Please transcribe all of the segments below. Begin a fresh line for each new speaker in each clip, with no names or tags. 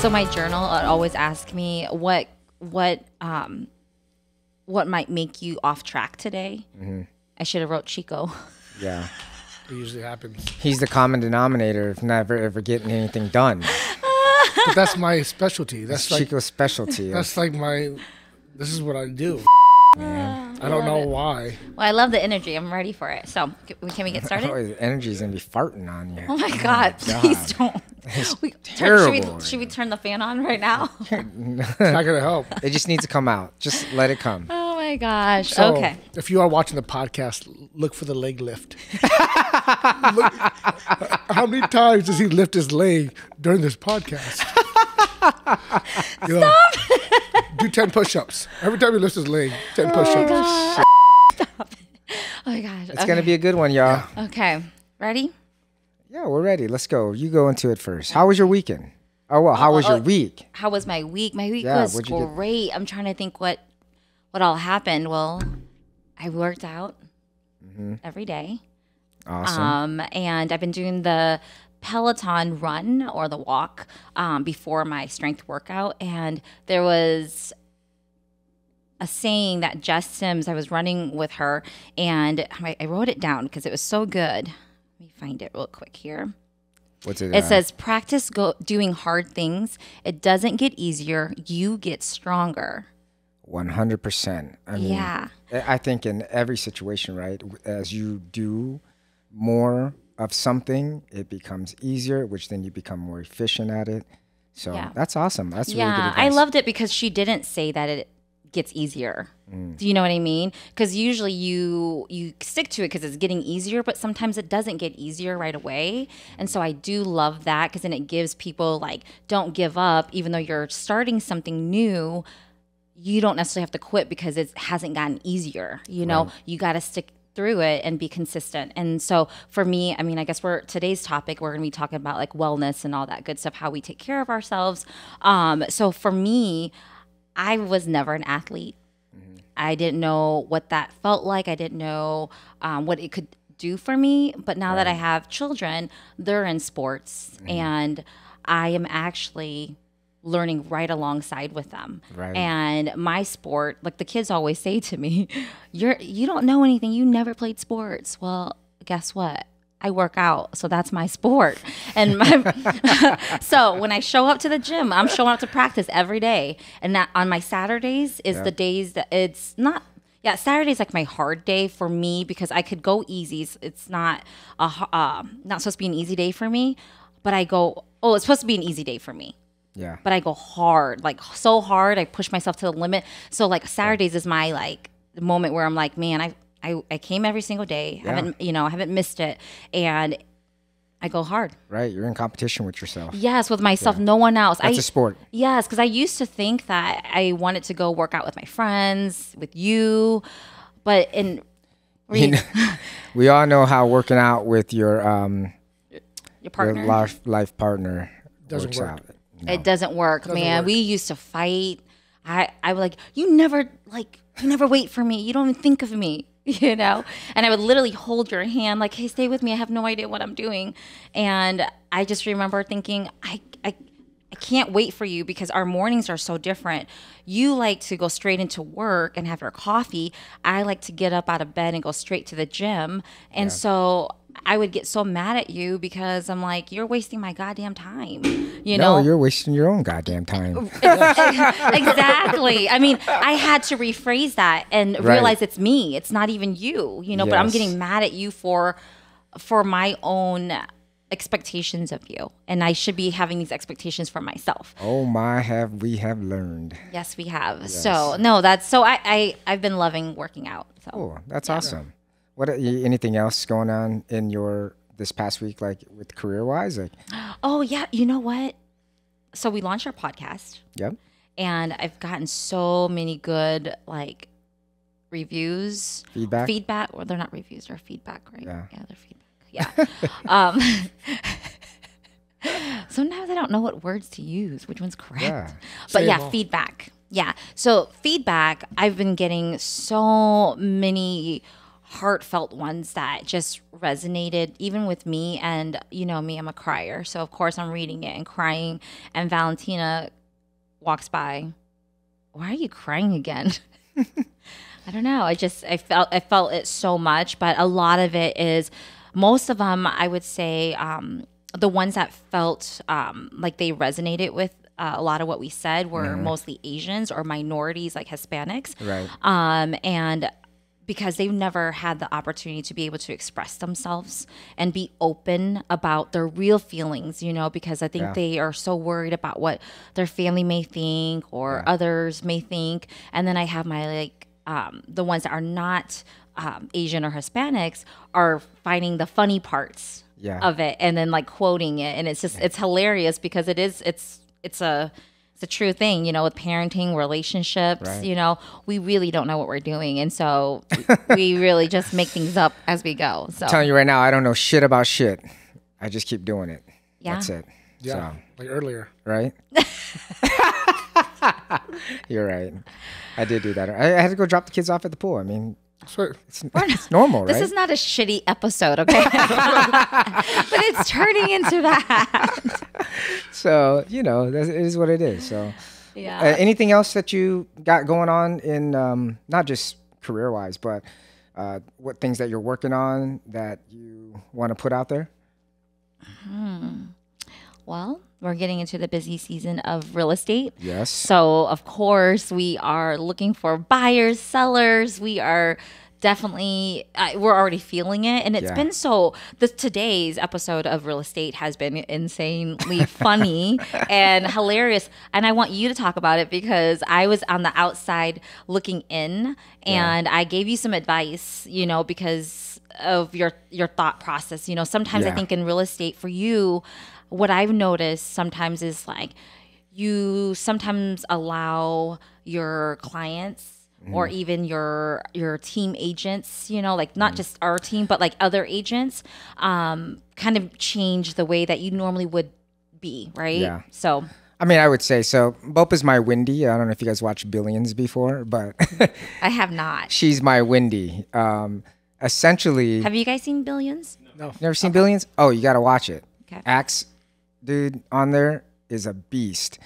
So my journal always asks me what might make you off track today. I should have wrote Chico.
Yeah.
It usually happens.
He's the common denominator of never ever getting anything done.
But that's my specialty. That's like
Chico's specialty.
that's like my. This is what I do. I don't know why.
Well, I love the energy. I'm ready for it. So can we get started?
Oh, the energy's gonna be farting on you.
Oh my God! Please don't.
Terrible.
Should we turn the fan on right now?
It's not gonna help.
It just needs to come out. Just let it come.
Oh my gosh.
So,
Okay.
if you are watching the podcast, look for the leg lift. Look, how many times does he lift his leg during this podcast? Stop! Do 10 push-ups. Every time he lifts his leg, 10 push-ups.
God. Stop. Oh my gosh.
It's gonna be a good one, y'all.
Okay. Ready?
Yeah, we're ready. Let's go. You go into it first. How was your weekend? Oh well, how was your week?
How was my week? My week
Yeah,
was
what'd you do?
great. I'm trying to think what all happened. Well, I worked out every day.
Awesome.
And I've been doing the Peloton run or the walk before my strength workout. And there was a saying that Jess Sims, I was running with her, and I wrote it down because it was so good. Let me find it real quick here.
What's it?
It says, practice doing hard things. It doesn't get easier. You get stronger.
100%. I mean,
Yeah.
I think in every situation, right, as you do more of something, it becomes easier, which then you become more efficient at it. So
Yeah.
that's awesome. That's really good
Yeah,
advice.
I loved it because she didn't say that it gets easier. Do you know what I mean? Because usually you stick to it because it's getting easier, but sometimes it doesn't get easier right away. And so I do love that because then it gives people like, don't give up, even though you're starting something new. You don't necessarily have to quit because it hasn't gotten easier. You know, you got to stick through it and be consistent. And so for me, I mean, I guess today's topic, we're going to be talking about like wellness and all that good stuff, how we take care of ourselves. So for me, I was never an athlete. I didn't know what that felt like. I didn't know what it could do for me. But now that I have children, they're in sports and I am actually learning right alongside with them.
Right.
And my sport, like the kids always say to me, you don't know anything. You never played sports. Well, guess what? I work out, so that's my sport. And so when I show up to the gym, I'm showing up to practice every day. And that on my Saturdays is the days that it's not. Yeah, Saturday's like my hard day for me because I could go easy. It's not not supposed to be an easy day for me, but I go. Oh, it's supposed to be an easy day for me.
Yeah.
But I go hard, like so hard. I push myself to the limit. So like Saturdays is my like moment where I'm like, man, I came every single day.
Yeah.
I haven't missed it, and I go hard.
Right. You're in competition with yourself.
Yes, with myself, no one else.
That's a sport.
Yes, because I used to think that I wanted to go work out with my friends, with you, but
We all know how working out with your
partner,
your life partner
Doesn't
works
work.
out.
it doesn't work, man.
work.
We used to fight. I was like, you never wait for me. You don't even think of me, you know? And I would literally hold your hand like, hey, stay with me. I have no idea what I'm doing. And I just remember thinking, I can't wait for you because our mornings are so different. You like to go straight into work and have your coffee. I like to get up out of bed and go straight to the gym. And so I would get so mad at you because I'm like, you're wasting my goddamn time. You know?
No, you're wasting your own goddamn time.
Exactly. I mean, I had to rephrase that and
Right.
realize it's me. It's not even you, you know, but I'm
Yes.
getting mad at you for my own expectations of you. And I should be having these expectations for myself.
Oh my, we have learned.
Yes, we have. So no, I've been loving working out. So
Oh, that's awesome. What anything else going on in this past week, like with career wise? Like,
oh yeah, you know what? So we launched our podcast.
yep.
And I've gotten so many good like reviews,
Feedback?
Well, they're not reviews, they're feedback, right?
Yeah.
Yeah, they're feedback. Yeah. Sometimes I don't know what words to use, which one's correct.
Yeah.
But
Say
yeah,
'em all.
feedback. Yeah. So feedback, I've been getting so many heartfelt ones that just resonated even with me. And you know me, I'm a crier. So of course I'm reading it and crying. And Valentina walks by. Why are you crying again? I don't know. I felt it so much, but a lot of it is, most of them, I would say, the ones that felt like they resonated with a lot of what we said were mostly Asians or minorities, like Hispanics.
Right.
And because they've never had the opportunity to be able to express themselves and be open about their real feelings, you know, because I think they are so worried about what their family may think or others may think. And then I have my the ones that are not Asian or Hispanics are finding the funny parts of it and then like quoting it. And it's just, it's hilarious because it's a true thing, you know, with parenting, relationships, you know, we really don't know what we're doing. And so we really just make things up as we go. So
I'm telling you right now, I don't know shit about shit. I just keep doing it.
Yeah.
That's it.
Yeah,
So,
like earlier.
right? You're right. I did do that. I had to go drop the kids off at the pool. I mean,
So,
it's normal, right?
this is not a shitty episode, okay? But it's turning into that.
So, you know, it is what it is. So,
Yeah.
anything else that you got going on in not just career-wise, but what things that you're working on that you want to put out there?
Well, we're getting into the busy season of real estate.
Yes.
So, of course, we are looking for buyers, sellers. We are definitely, we're already feeling it. And it's been so, today's episode of real estate has been insanely funny and hilarious. And I want you to talk about it because I was on the outside looking in and I gave you some advice, you know, because of your thought process. You know, sometimes I think in real estate for you, what I've noticed sometimes is like you sometimes allow your clients or even your team agents, you know, like not just our team, but like other agents, kind of change the way that you normally would be, right?
Yeah.
So
I mean, I would say so. Bope is my Wendy. I don't know if you guys watched Billions before, but
I have not.
she's my Wendy. Essentially,
Have you guys seen Billions?
no.
never seen Billions? Oh, you got to watch it.
Okay.
Axe, dude, on there is a beast,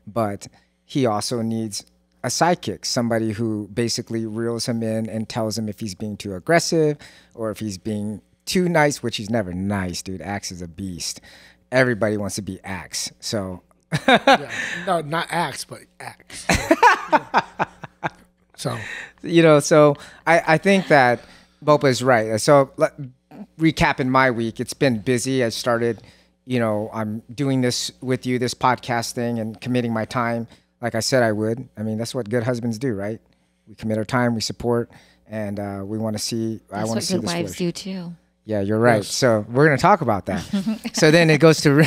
but he also needs a sidekick, somebody who basically reels him in and tells him if he's being too aggressive or if he's being too nice, which he's never nice, dude. Axe is a beast. Everybody wants to be Axe. So,
Yeah. No, not axe, but axe. So,
you know, so I think that Bopa is right. So, recapping my week, it's been busy. I started, you know, I'm doing this with you, this podcast thing, and committing my time like I said I would. I mean, that's what good husbands do, right? We commit our time, we support, and we want to see. I
That's
want
what
to see
good
this
wives
flourish.
do too.
Yeah, you're right.
Yes.
So we're going to talk about that. So then it goes to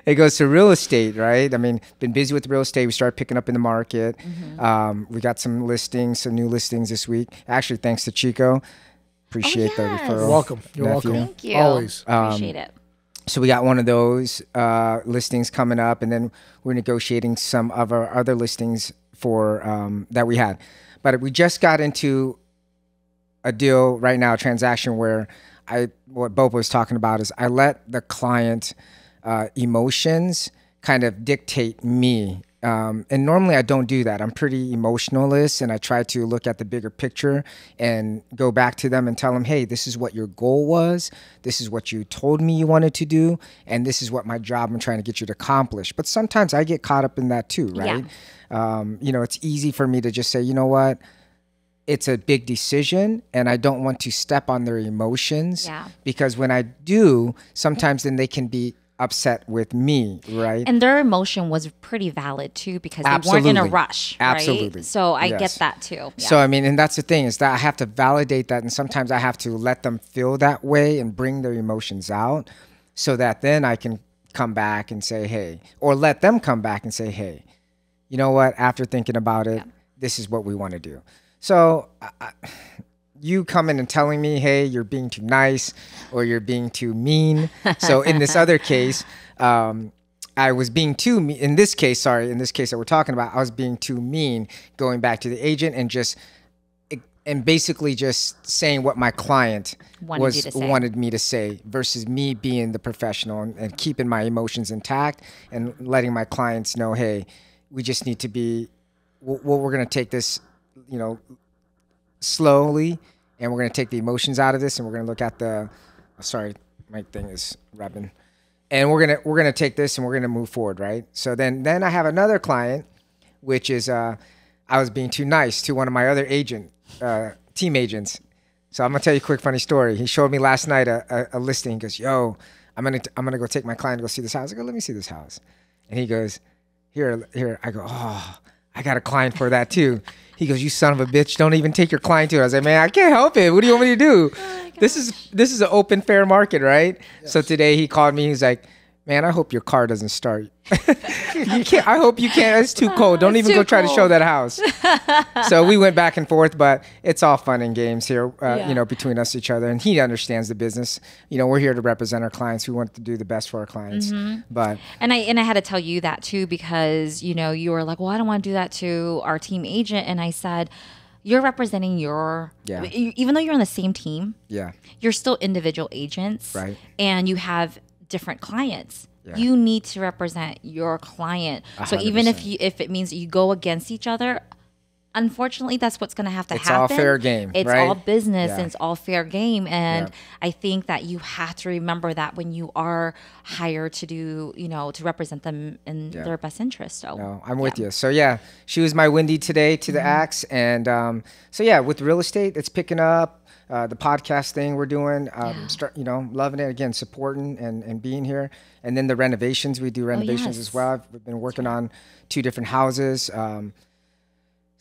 it goes to real estate, right? I mean, been busy with real estate. We started picking up in the market. We got some listings, some new listings this week. Actually, thanks to Chico. Appreciate the
yes.
referral.
you're welcome. You're
Nephew.
welcome.
Thank you.
Always.
Appreciate it.
So we got one of those listings coming up, and then we're negotiating some of our other listings for that we had. But we just got into a deal right now, a transaction where what Bobo was talking about is I let the client emotions kind of dictate me. And normally I don't do that. I'm pretty emotionalist, and I try to look at the bigger picture and go back to them and tell them, hey, this is what your goal was. This is what you told me you wanted to do. And this is what my job I'm trying to get you to accomplish. But sometimes I get caught up in that too, right? You know, it's easy for me to just say, you know what? It's a big decision and I don't want to step on their emotions because when I do, sometimes then they can be upset with me, right?
And their emotion was pretty valid too because they weren't in a rush, right?
Absolutely.
So I
Yes.
get that too. Yeah.
So, I mean, and that's the thing is that I have to validate that. And sometimes I have to let them feel that way and bring their emotions out so that then I can come back and say, hey, or let them come back and say, hey, you know what? After thinking about it, this is what we want to do. So you coming and telling me, hey, you're being too nice or you're being too mean. So in this other case, I was being too mean. In this case that we're talking about, I was being too mean going back to the agent and just and basically just saying what my client
Wanted you to say.
wanted me to say versus me being the professional and keeping my emotions intact and letting my clients know, hey, we just need to be, we're going to take this, you know, slowly, and we're going to take the emotions out of this, and we're going to look at the, sorry, my thing is rubbing, and we're going to take this and we're going to move forward, right? So then I have another client, which is I was being too nice to one of my other team agents. So I'm gonna tell you a quick funny story. He showed me last night a listing. He goes, yo, I'm gonna go take my client to go see this house. I go, let me see this house. And he goes, here. I go, oh, I got a client for that too. He goes, you son of a bitch, don't even take your client to it. I was like, man, I can't help it. What do you want me to do? This is an open, fair market, right? Yes. So today he called me. He's like, man, I hope your car doesn't start. You can't. I hope you can't. It's too cold. Don't even go try to show that house. So we went back and forth, but it's all fun and games here, you know, between us, each other. And he understands the business. You know, we're here to represent our clients. We want to do the best for our clients. Mm-hmm. But
I had to tell you that too, because, you know, you were like, well, I don't want to do that to our team agent. And I said, you're representing even though you're on the same team, you're still individual agents.
Right.
And you have different clients. Yeah. You need to represent your client. 100%. So even if it means you go against each other, unfortunately, that's what's going to have to happen.
It's all fair game.
It's all business and it's all fair game. And I think that you have to remember that when you are hired to do, you know, to represent them in their best interest. So
no, I'm with you. So she was my Wendy today to the Axe. And with real estate, it's picking up. The podcast thing we're doing, you know, loving it again, supporting and being here. And then the renovations, we do renovations as well. We've been working on 2 different houses.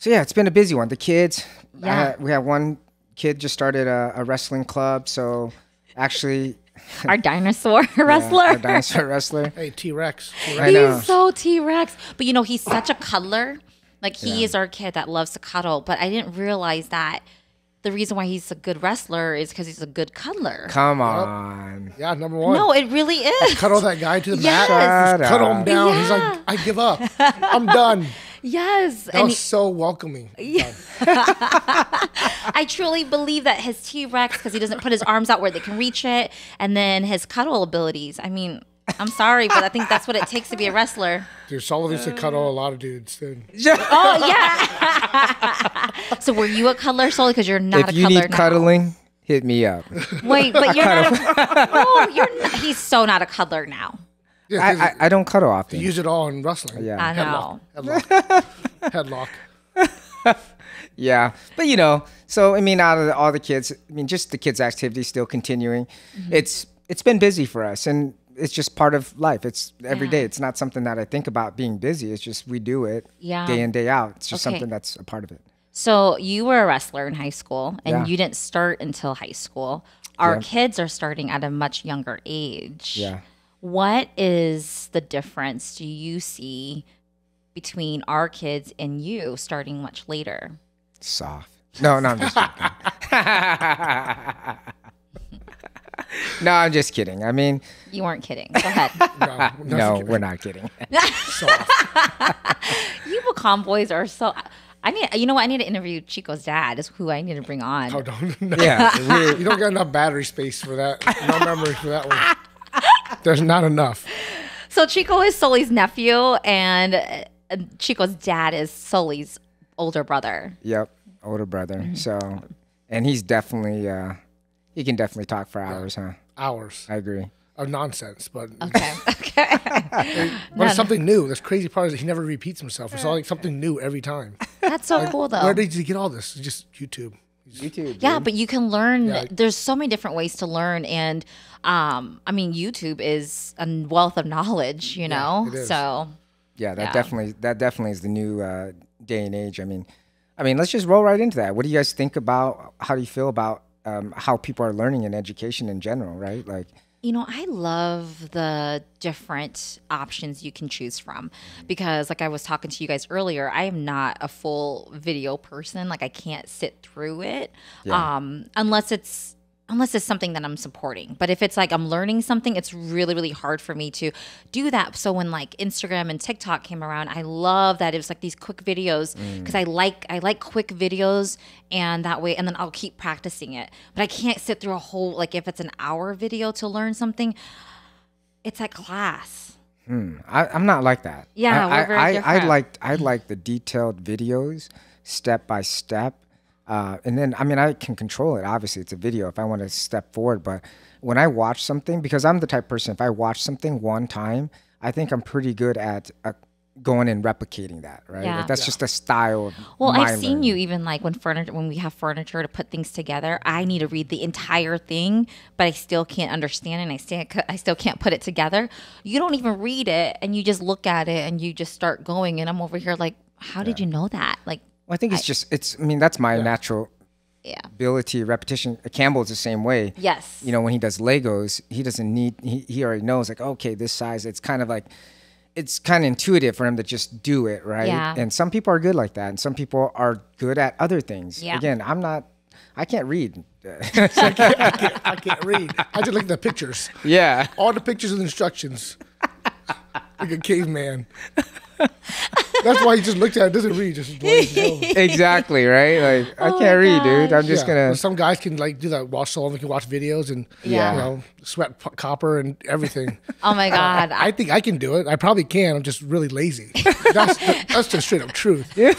It's been a busy one. The kids, we have one kid just started a wrestling club. So actually,
our dinosaur wrestler.
Our dinosaur wrestler.
Hey, T-Rex.
He's so T-Rex. But you know, he's such a cuddler. Like he is our kid that loves to cuddle. But I didn't realize that the reason why he's a good wrestler is because he's a good cuddler.
Come on.
Yeah, number one.
No, it really is.
Cuddle that guy to the mat. Cuddle him down. He's like, I give up. I'm done.
Yes.
That was so welcoming.
Yeah. I truly believe that his T-Rex, because he doesn't put his arms out where they can reach it, and then his cuddle abilities. I mean, I'm sorry, but I think that's what it takes to be a wrestler.
Dude, Sullivan used to cuddle a lot of dudes, dude.
Oh, yeah. So were you a cuddler, Sully? Because you're not a cuddler now.
If you need cuddling, hit me up.
Wait, but you're not you're not. He's so not a cuddler now.
Yeah, I don't cuddle often.
You use it all in wrestling.
Yeah.
I know.
Headlock.
Yeah. But, you know, so, I mean, out of all the kids, I mean, just the kids' activity still continuing. Mm-hmm. It's been busy for us, and it's just part of life. It's every day. It's not something that I think about being busy. It's just we do it day in, day out. It's just something that's a part of it.
So you were a wrestler in high school, and you didn't start until high school. Our kids are starting at a much younger age. Yeah. What is the difference do you see between our kids and you starting much later?
Soft. No, I'm just joking. No, I'm just kidding. I mean,
you weren't kidding. Go ahead.
No, we're not kidding.
You Pecan boys are so. You know what? I need to interview Chico's dad. Is who I need to bring on.
Oh, no. Yeah, you don't got enough battery space for that. No memory for that one. There's not enough.
So Chico is Sully's nephew, and Chico's dad is Sully's older brother.
Yep, older brother. Mm-hmm. So, and he's definitely. He can definitely talk for hours, huh?
Hours.
I agree.
Of nonsense, but
okay.
But it's something new. That's crazy part is that he never repeats himself. It's all like something new every time.
That's so cool, though.
Where did you get all this? It's just YouTube.
Yeah, but you can learn. Yeah. There's so many different ways to learn, and I mean, YouTube is a wealth of knowledge. You know,
it is. So that definitely is the new day and age. I mean, let's just roll right into that. What do you guys think about? How do you feel about how people are learning in education in general, right? Like,
you know, I love the different options you can choose from because, like I was talking to you guys earlier, I am not a full video person. Like, I can't sit through it unless it's unless it's something that I'm supporting. But if it's like I'm learning something, it's really, really hard for me to do that. So when like Instagram and TikTok came around, I love that it was like these quick videos because I like quick videos, and that way, and then I'll keep practicing it. But I can't sit through a whole, like if it's an hour video to learn something, it's like class.
I'm not like that.
Yeah, we're very different.
I like the detailed videos, step by step, and then I mean I can control it. Obviously, it's a video if I want to step forward. But when I watch something, because I'm the type of person, if I watch something one time, I think I'm pretty good at going and replicating that. Right?
Yeah.
Like, that's just a style. Of
Well,
my
I've seen
learning.
you even like when we have furniture to put things together. I need to read the entire thing, but I still can't understand it. And I still can't put it together. You don't even read it, and you just look at it and you just start going. And I'm over here like, how did you know that? Like,
Well, I think it's. I mean, that's my natural
yeah,
ability, repetition. Campbell's the same way.
yes,
You know, when he does Legos, he doesn't need. He already knows like, okay, this size. It's kind of like. It's kind of intuitive for him to just do it, right?
Yeah.
And some people are good like that, and some people are good at other things.
Yeah.
Again, I'm not. I can't read.
I can't read. I just look at the pictures.
Yeah.
All the pictures and instructions. Like a caveman. That's why he just looked at it, doesn't read, just lays it down.
Exactly, right? Like I
Oh
can't
my
read, dude. I'm
gosh.
just
Well,
gonna.
some guys can like do that while they can watch videos and
Yeah.
you know sweat copper and everything.
oh my god,
I think I can do it. I probably can. I'm just really lazy. That's just straight up truth. You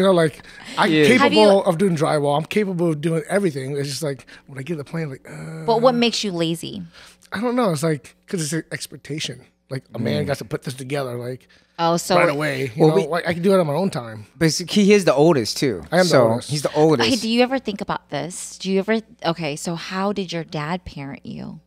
know, like I'm
Yeah.
Have
capable
you-
of doing drywall. I'm capable of doing everything. It's just like when I get the plan, like
but what makes you lazy?
I don't know. It's like because it's an expectation. Like a man got to put this together like
Oh, so
right away. You know, like, I can do it on my own time.
But he is the oldest too.
I am the
so
oldest.
He's the oldest.
Hey, do you ever think about this? Do you ever? Okay, so how did your dad parent you,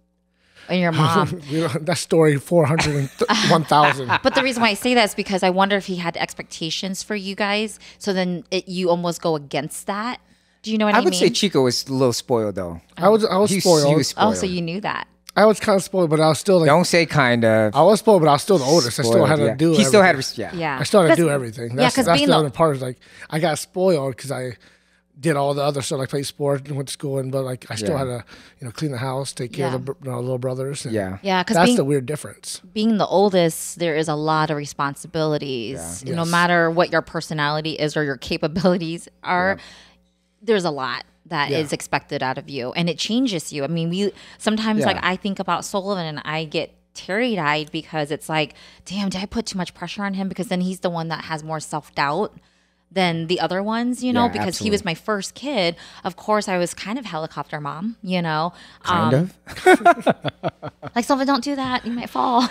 and your mom?
You know, that story 401,000.
But the reason why I say that is because I wonder if he had expectations for you guys, so then you almost go against that. Do you know what I
I would
mean?
say Chico was a little spoiled though.
I was
He
spoiled.
was
Oh,
spoiled.
so you knew that.
I was kind of spoiled, but I was still like
Don't say kind of.
I was spoiled, but I was still the oldest. I still had to
yeah.
do.
He still had.
everything.
Yeah.
Yeah.
I still had to
'Cause-
do everything.
Yeah,
That's,
'cause
that's
being
the
the-
other part. Is like I got spoiled because I did all the other stuff. Like played sports and went to school, but like I still
Yeah.
had to, clean the house, take care of the little brothers. and
Yeah.
Yeah, because
that's
being,
the weird difference.
being the oldest, there is a lot of responsibilities. No
Yes.
matter what your personality is or your capabilities are, there's a lot that is expected out of you, and it changes you. I mean, we sometimes like
Yeah.
I think about Sullivan and I get teary-eyed because it's like, damn, did I put too much pressure on him? Because then he's the one that has more self-doubt than the other ones,
Yeah,
because he was my first kid. Of course, I was kind of helicopter mom,
Kind of.
like, Sullivan, don't do that. You might fall.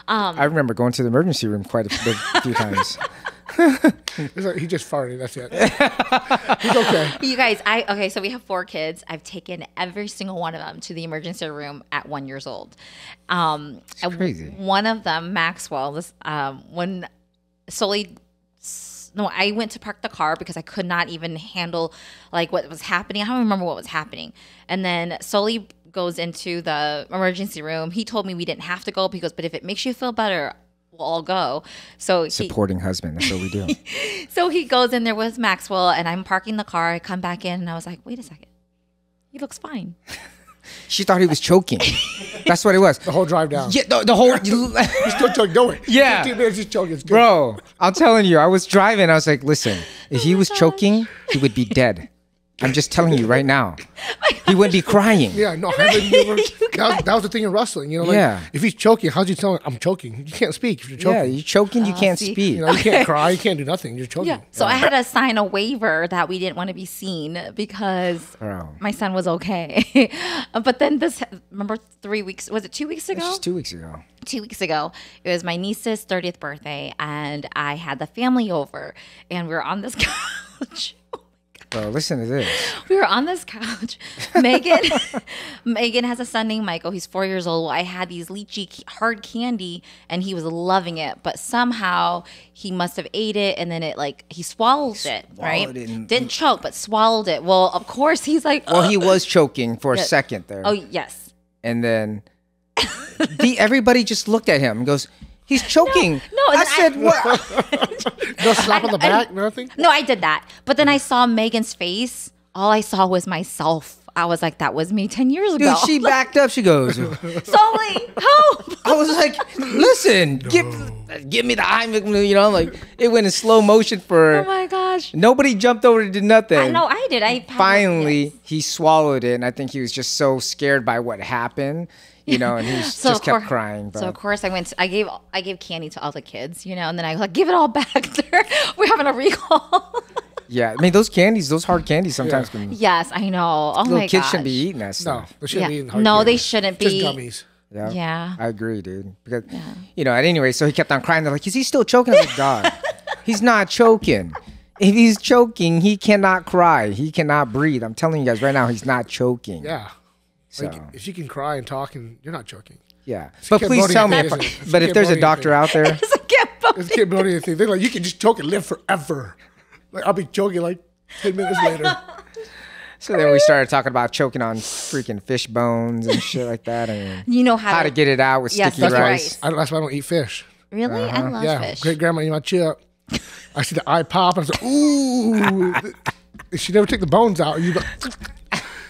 I remember going to the emergency room quite a few times.
It's like, he just farted. That's it. He's okay.
You guys, okay, so we have 4 kids. I've taken every single one of them to the emergency room at 1 year old.
crazy.
One of them, Maxwell, when Sully, no, I went to park the car because I could not even handle like what was happening. I don't remember what was happening. And then Sully goes into the emergency room. He told me we didn't have to go. He goes, but if it makes you feel better, we'll all go. So
Supporting husband. That's what we do.
So he goes in there with Maxwell, and I'm parking the car. I come back in, and I was like, wait a second. He looks fine.
She thought he was choking. That's what it was.
The whole drive down.
Yeah, the whole.
He's still choking. Don't worry.
Yeah.
15 minutes, he's choking. It's good.
Bro, I'm telling you, I was driving. I was like, listen, if he was choking, he would be dead. I'm just telling you right now. He wouldn't be crying.
Yeah, no, that was the thing in wrestling. Like,
Yeah.
if he's choking, how'd you tell him I'm choking? You can't speak if you're choking.
Yeah, you're choking, you can't
see.
speak.
You can't cry, you can't do nothing. You're choking.
Yeah. So I had to sign a waiver that we didn't want to be seen because
Bro.
my son was okay. But then remember 3 weeks, was it 2 weeks ago?
Just 2 weeks ago.
2 weeks ago, it was my niece's 30th birthday, and I had the family over, and we were on this couch.
Bro, listen to this.
We were on this couch. Megan has a son named Michael. He's 4 years old. I had these lychee hard candy, and he was loving it. But somehow he must have ate it, and then he swallowed it, right?
Swallowed it and-
Didn't choke, but swallowed it. Well, of course, he's like,
Well, he was choking for a second there.
oh yes.
And then everybody just looked at him and goes, he's choking.
No,
I
and
said, what?
No slap on the back, nothing.
No, I did that. But then I saw Megan's face. All I saw was myself. I was like, that was me 10 years ago.
Dude, she backed up. She goes,
Sully, help.
I was like, listen, give me the Heimlich, you know, like it went in slow motion for.
Oh my gosh.
Nobody jumped over to do nothing.
I know I did.
Finally, he swallowed it, and I think he was just so scared by what happened, you know, and he just kept crying. Bro.
So of course I gave candy to all the kids, you know, and then I was like, give it all back. We're having a recall.
Yeah, I mean those candies, those hard candies, sometimes can.
Yes, I know. Oh
Little
my
kids
gosh.
shouldn't be eating that
No,
stuff.
they shouldn't be eating hard
No,
candy.
they shouldn't
Just
be.
gummies.
Yeah.
Yeah.
I agree, dude. Because you know, anyway, so he kept on crying. They're like, "Is he still choking?" I was like, "Dog, he's not choking. If he's choking, he cannot cry. He cannot breathe. I'm telling you guys right now, he's not choking."
Yeah.
So
Like, if you can cry and talk, and you're not joking.
yeah, but please
Cambodian
tell me.
thing, isn't it? It's
But if there's a
Cambodian
doctor
thing.
out there,
It's a Cambodia.
It's a Cambodian thing. They're like, you can just choke and live forever. Like I'll be choking like 10 minutes later.
so then we started talking about choking on freaking fish bones and shit like that, and
You know
how to get it out with
Yes,
sticky
that's
rice.
right.
That's why I don't eat fish.
Really? I love
Yeah,
fish.
great grandma eat my chip. I see the eye pop. And I was like, ooh. She never took the bones out.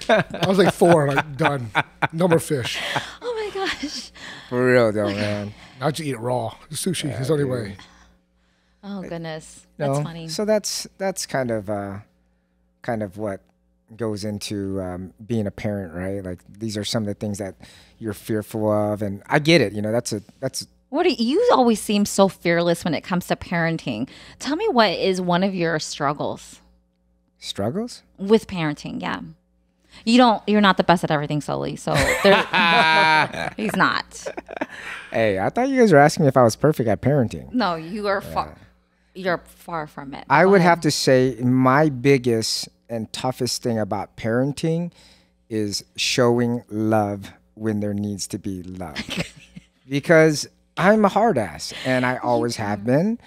I was like 4, like done. No more fish.
Oh my gosh.
For real though, man.
I'll just eat it raw. The sushi is the only way.
Oh goodness. That's
No.
funny.
So that's kind of what goes into being a parent, right? Like these are some of the things that you're fearful of, and I get it. You know, that's
What do you always seem so fearless when it comes to parenting? Tell me what is one of your struggles
struggles.
with parenting? Yeah. You're not the best at everything, Sully. So he's not.
Hey, I thought you guys were asking me if I was perfect at parenting.
No, you are far. You're far from it.
I would have to say my biggest and toughest thing about parenting is showing love when there needs to be love. Because I'm a hard ass and I always have been.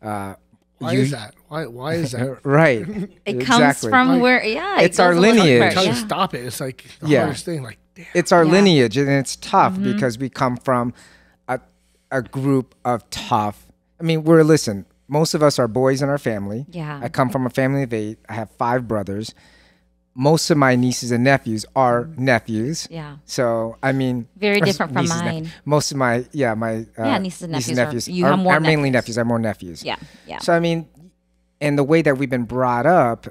Why is that? Why is that?
Right.
It comes from where, yeah. it
It's our
goes a little
lineage.
deeper,
Trying
yeah.
to stop it. It's like the
Yeah.
hardest thing. Like, damn.
It's our
Yeah.
lineage and it's tough because we come from a group of tough. I mean, listen, most of us are boys in our family.
Yeah.
I come from a family of 8. I have 5 brothers. Most of my nieces and nephews are nephews.
Yeah.
So, I mean,
Very
or
different from
nieces and
mine.
Most of my,
nieces and nephews you have
are,
more
are mainly
nephews.
nephews. I have more nephews.
Yeah. Yeah.
So, I mean, and the way that we've been brought up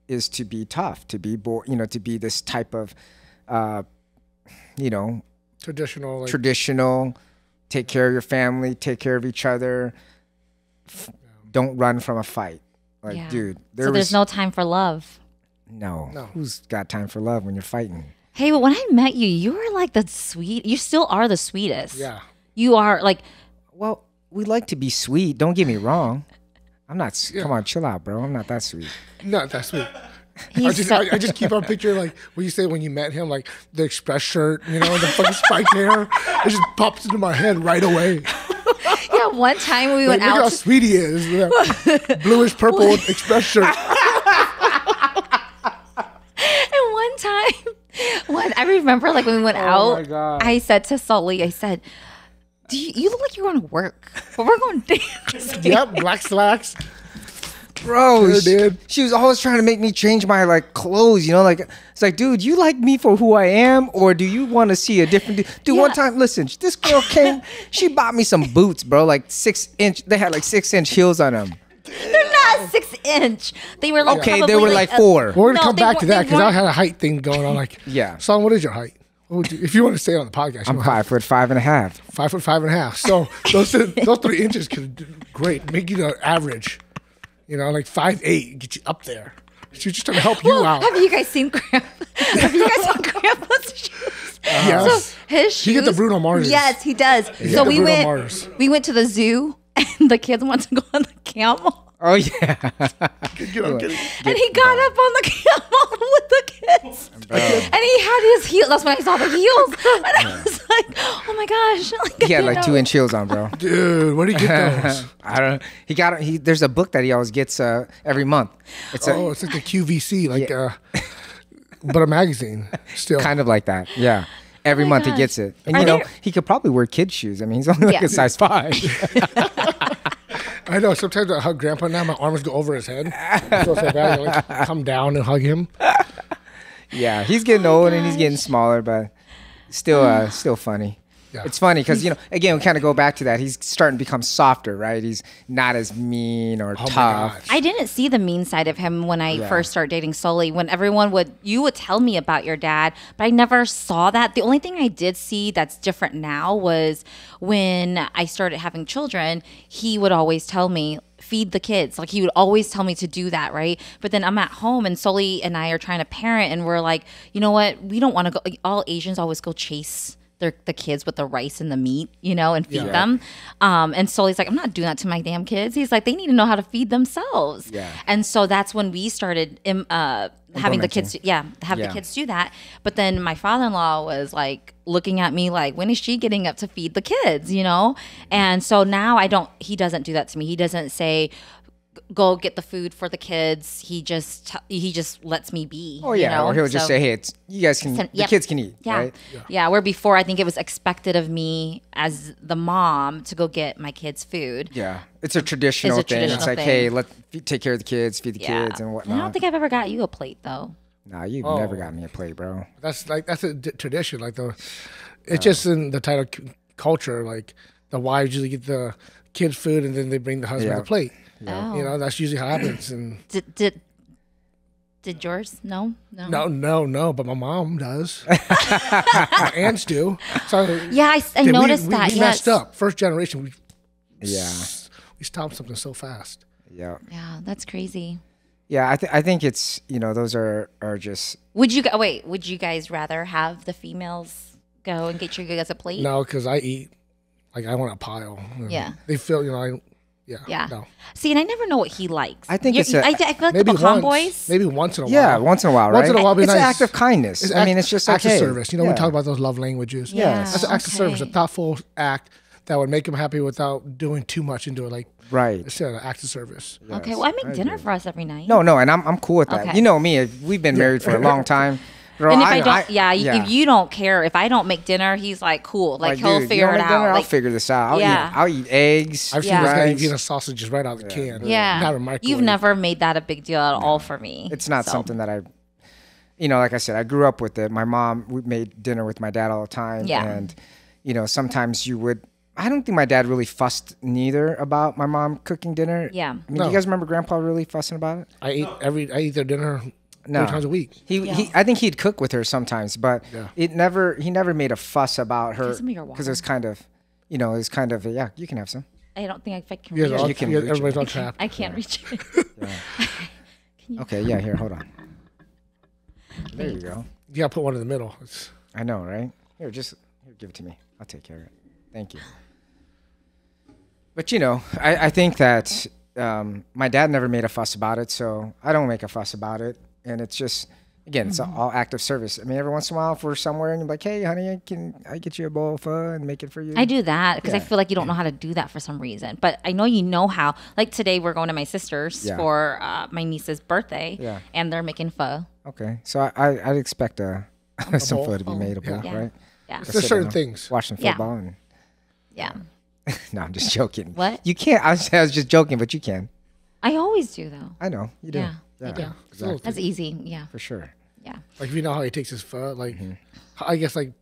is to be tough, to be, to be this type of,
Traditional. Like,
traditional, take care of your family, take care of each other. Don't run from a fight. Like,
Yeah.
dude,
So there's no time for love.
no.
No.
Who's got time for love when you're fighting?
Hey, but when I met you, you were like you still are the sweetest.
yeah.
You are like,
Well, we like to be sweet. Don't get me wrong. I'm not. Come on, chill out, bro. I'm not that sweet.
Not that sweet.
he's
I just keep on picturing like what you say when you met him, like the express shirt, and the fucking spiked hair. It just pops into my head right away.
yeah, one time we
Like,
went
look how
out.
sweet he is. That bluish purple express shirt.
And one time, I remember like when we went out,
my God.
I said to Sully, I said, you look like you're going to work, but we're going to dance.
Yep, black slacks.
Bro,
Sure did.
she was always trying to make me change my clothes, like it's like, dude, you like me for who I am, or do you want to see a different dude?
Yeah.
One time, listen, this girl came, she bought me some boots, bro, like 6-inch, they had like 6-inch heels on them.
They're not 6-inch. They were like
Okay, they
probably
were like 4.
We're gonna
No,
come
they
back
weren't-
to that
they
because I
weren't-
had a height thing going on. Like,
Yeah.
Son, what is your height? If you want to say it on the podcast,
I'm
you don't have
5'5.5".
5'5.5". So those 3 inches could do great, make you the average. Like 5'8", get you up there. She's just trying to help you
Well,
out.
have you guys seen Grandpa's shoes?
Yes.
So his shoes.
He get the Bruno Mars.
Yes, he does.
got
So
the
we
Bruno
went.
Mars.
We went to the zoo, and the kids wanted to go on the camel.
Oh yeah.
Get up, get up.
And he got up on the camel with the kids. And he had his heels. That's when I saw the heels. And I was like, oh my gosh. Like,
He had like 2-inch heels on, bro.
Dude, where do you get those?
I don't. There's a book that he always gets every month. It's
It's like the QVC, but a magazine still.
kind of like that. Yeah. Every
my
month he
gosh.
gets it, and
Are there-
he could probably wear kids shoes. I mean, he's only like
Yeah.
a size 5.
I know. Sometimes I hug Grandpa now, my arms go over his head. So it's like I like come down and hug him.
Yeah, he's getting old and he's getting smaller, but still funny.
Yeah.
It's funny because, again, we kind of go back to that. He's starting to become softer, right? He's not as mean or
Oh my
tough.
gosh.
I didn't see the mean side of him when I
Yeah.
first started dating Sully. When you would tell me about your dad, but I never saw that. The only thing I did see that's different now was when I started having children, he would always tell me, feed the kids. Like he would always tell me to do that, right? But then I'm at home and Sully and I are trying to parent and we're like, you know what? We don't want to go. All Asians always go chase the kids with the rice and the meat, and feed them. And Sully's like, I'm not doing that to my damn kids. He's like, they need to know how to feed themselves.
Yeah.
And so that's when we started having the kids, the kids do that. But then my father-in-law was like looking at me like, when is she getting up to feed the kids, And so now he doesn't do that to me. He doesn't say, go get the food for the kids. He just lets me be.
Oh, yeah. Or he'll just say, hey, you guys can, the kids can eat,
yeah.
right?
Yeah. Where before, I think it was expected of me as the mom to go get my kids food.
Yeah. It's a traditional thing. It's
traditional
like,
thing.
hey, take care of the kids, feed the kids and whatnot.
I don't think I've ever got you a plate, though.
Nah, you've never got me a plate, bro.
That's a tradition. Like it's just in the title culture. Like the wives usually get the kids food and then they bring the husband the plate.
Oh.
That's usually how it happens. And
did yours? No.
no. But my mom does. My aunts do. So
Yeah, I noticed that.
We messed up. First generation. We stopped something so fast.
Yeah.
Yeah, that's crazy.
Yeah, I think it's, those are just.
Would you guys rather have the females go and get you guys a plate?
No, because I eat. Like I want a pile.
Yeah.
They feel,
Yeah.
No.
See, and I never know what he likes.
I think
I
it's
feel like the
Maybe
pecan
once.
boys.
Maybe once in a while.
Yeah, once in a while, right?
Once in a while, be
it's
nice.
an act of kindness. It's just like,
acts of
hey,
service. We talk about those love languages.
Yeah.
That's an act of service, a thoughtful act that would make him happy without doing too much into it. Like
Right.
it's an act of service.
Okay, well, I make dinner for us every night.
No, and I'm cool with that.
Okay.
You know me, we've been married for a long time. Bro,
And if I don't, if you don't care, if I don't make dinner, he's like, cool. Like he'll
dude,
figure
you
it
don't make dinner?
out.
I'll
Like,
figure this out.
Yeah.
I'll eat eggs.
I've seen
Yeah.
this guy
rice.
eating sausages right out of the can.
yeah.
Not a microwave.
You've never made that a big deal at all for me.
It's not
So,
something that like I said, I grew up with it. My mom, we made dinner with my dad all the time.
Yeah.
And, sometimes I don't think my dad really fussed neither about my mom cooking dinner.
Yeah.
I mean, do
No.
you guys remember Grandpa really fussing about it?
I eat their dinner 3 times a week.
I think he'd cook with her sometimes, but
Yeah.
he never made a fuss about her
some of your
because it was kind of, you can have some.
I don't think I can
You
reach
guys all,
it.
can
you-
reach it.
everybody's on tap.
I can't reach it.
Okay, yeah, here, hold on. There you go.
You gotta put one in the middle.
I know, right? Here, give it to me. I'll take care of it. Thank you. But I think that my dad never made a fuss about it, so I don't make a fuss about it. And it's just, again, it's all act of service. I mean, every once in a while, if we're somewhere and you're like, hey, honey, I get you a bowl of pho and make it for you?
I do that because I
Yeah.
feel like you don't know how to do that for some reason. But I know you know how. Like today, we're going to my sister's
Yeah.
for my niece's birthday,
Yeah.
and they're making pho.
Okay, so I'd expect some
bowl.
pho to be made, a bowl,
Yeah.
right?
Yeah.
There's
Sit
certain
down,
things.
Watch some
Yeah.
football. And,
Yeah.
no, I'm just joking.
What?
You can't. I was just joking, but you can.
I always do though.
I know. You do.
Yeah, I do.
Exactly.
That's easy. Yeah.
For sure.
Yeah.
Like if you know how he takes his pho, like
Mm-hmm.
I guess like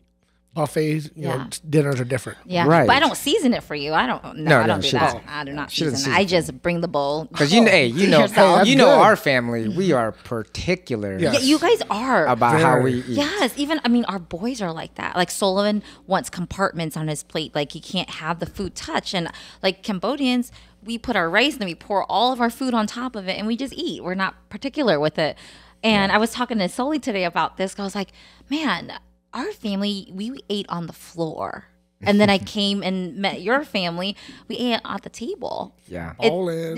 buffets,
Yeah.
dinners are different.
Yeah.
Right.
But I don't season it for you. I don't. No,
No,
I don't do
she
that.
doesn't.
I do not
She doesn't
season it. I just bring the bowl.
Because you know,
yourself.
that's
you know
good.
our family. We are particular
Yeah.
Yeah, you guys are.
about how we
Very.
eat.
Yes, even our boys are like that. Like Sullivan wants compartments on his plate. Like he can't have the food touch. And like Cambodians, we put our rice and then we pour all of our food on top of it and we just eat. We're not particular with it. And I was talking to Sully today about this. I was like, man, our family, we ate on the floor. And then I came and met your family. We ate at the table.
Yeah.
All in.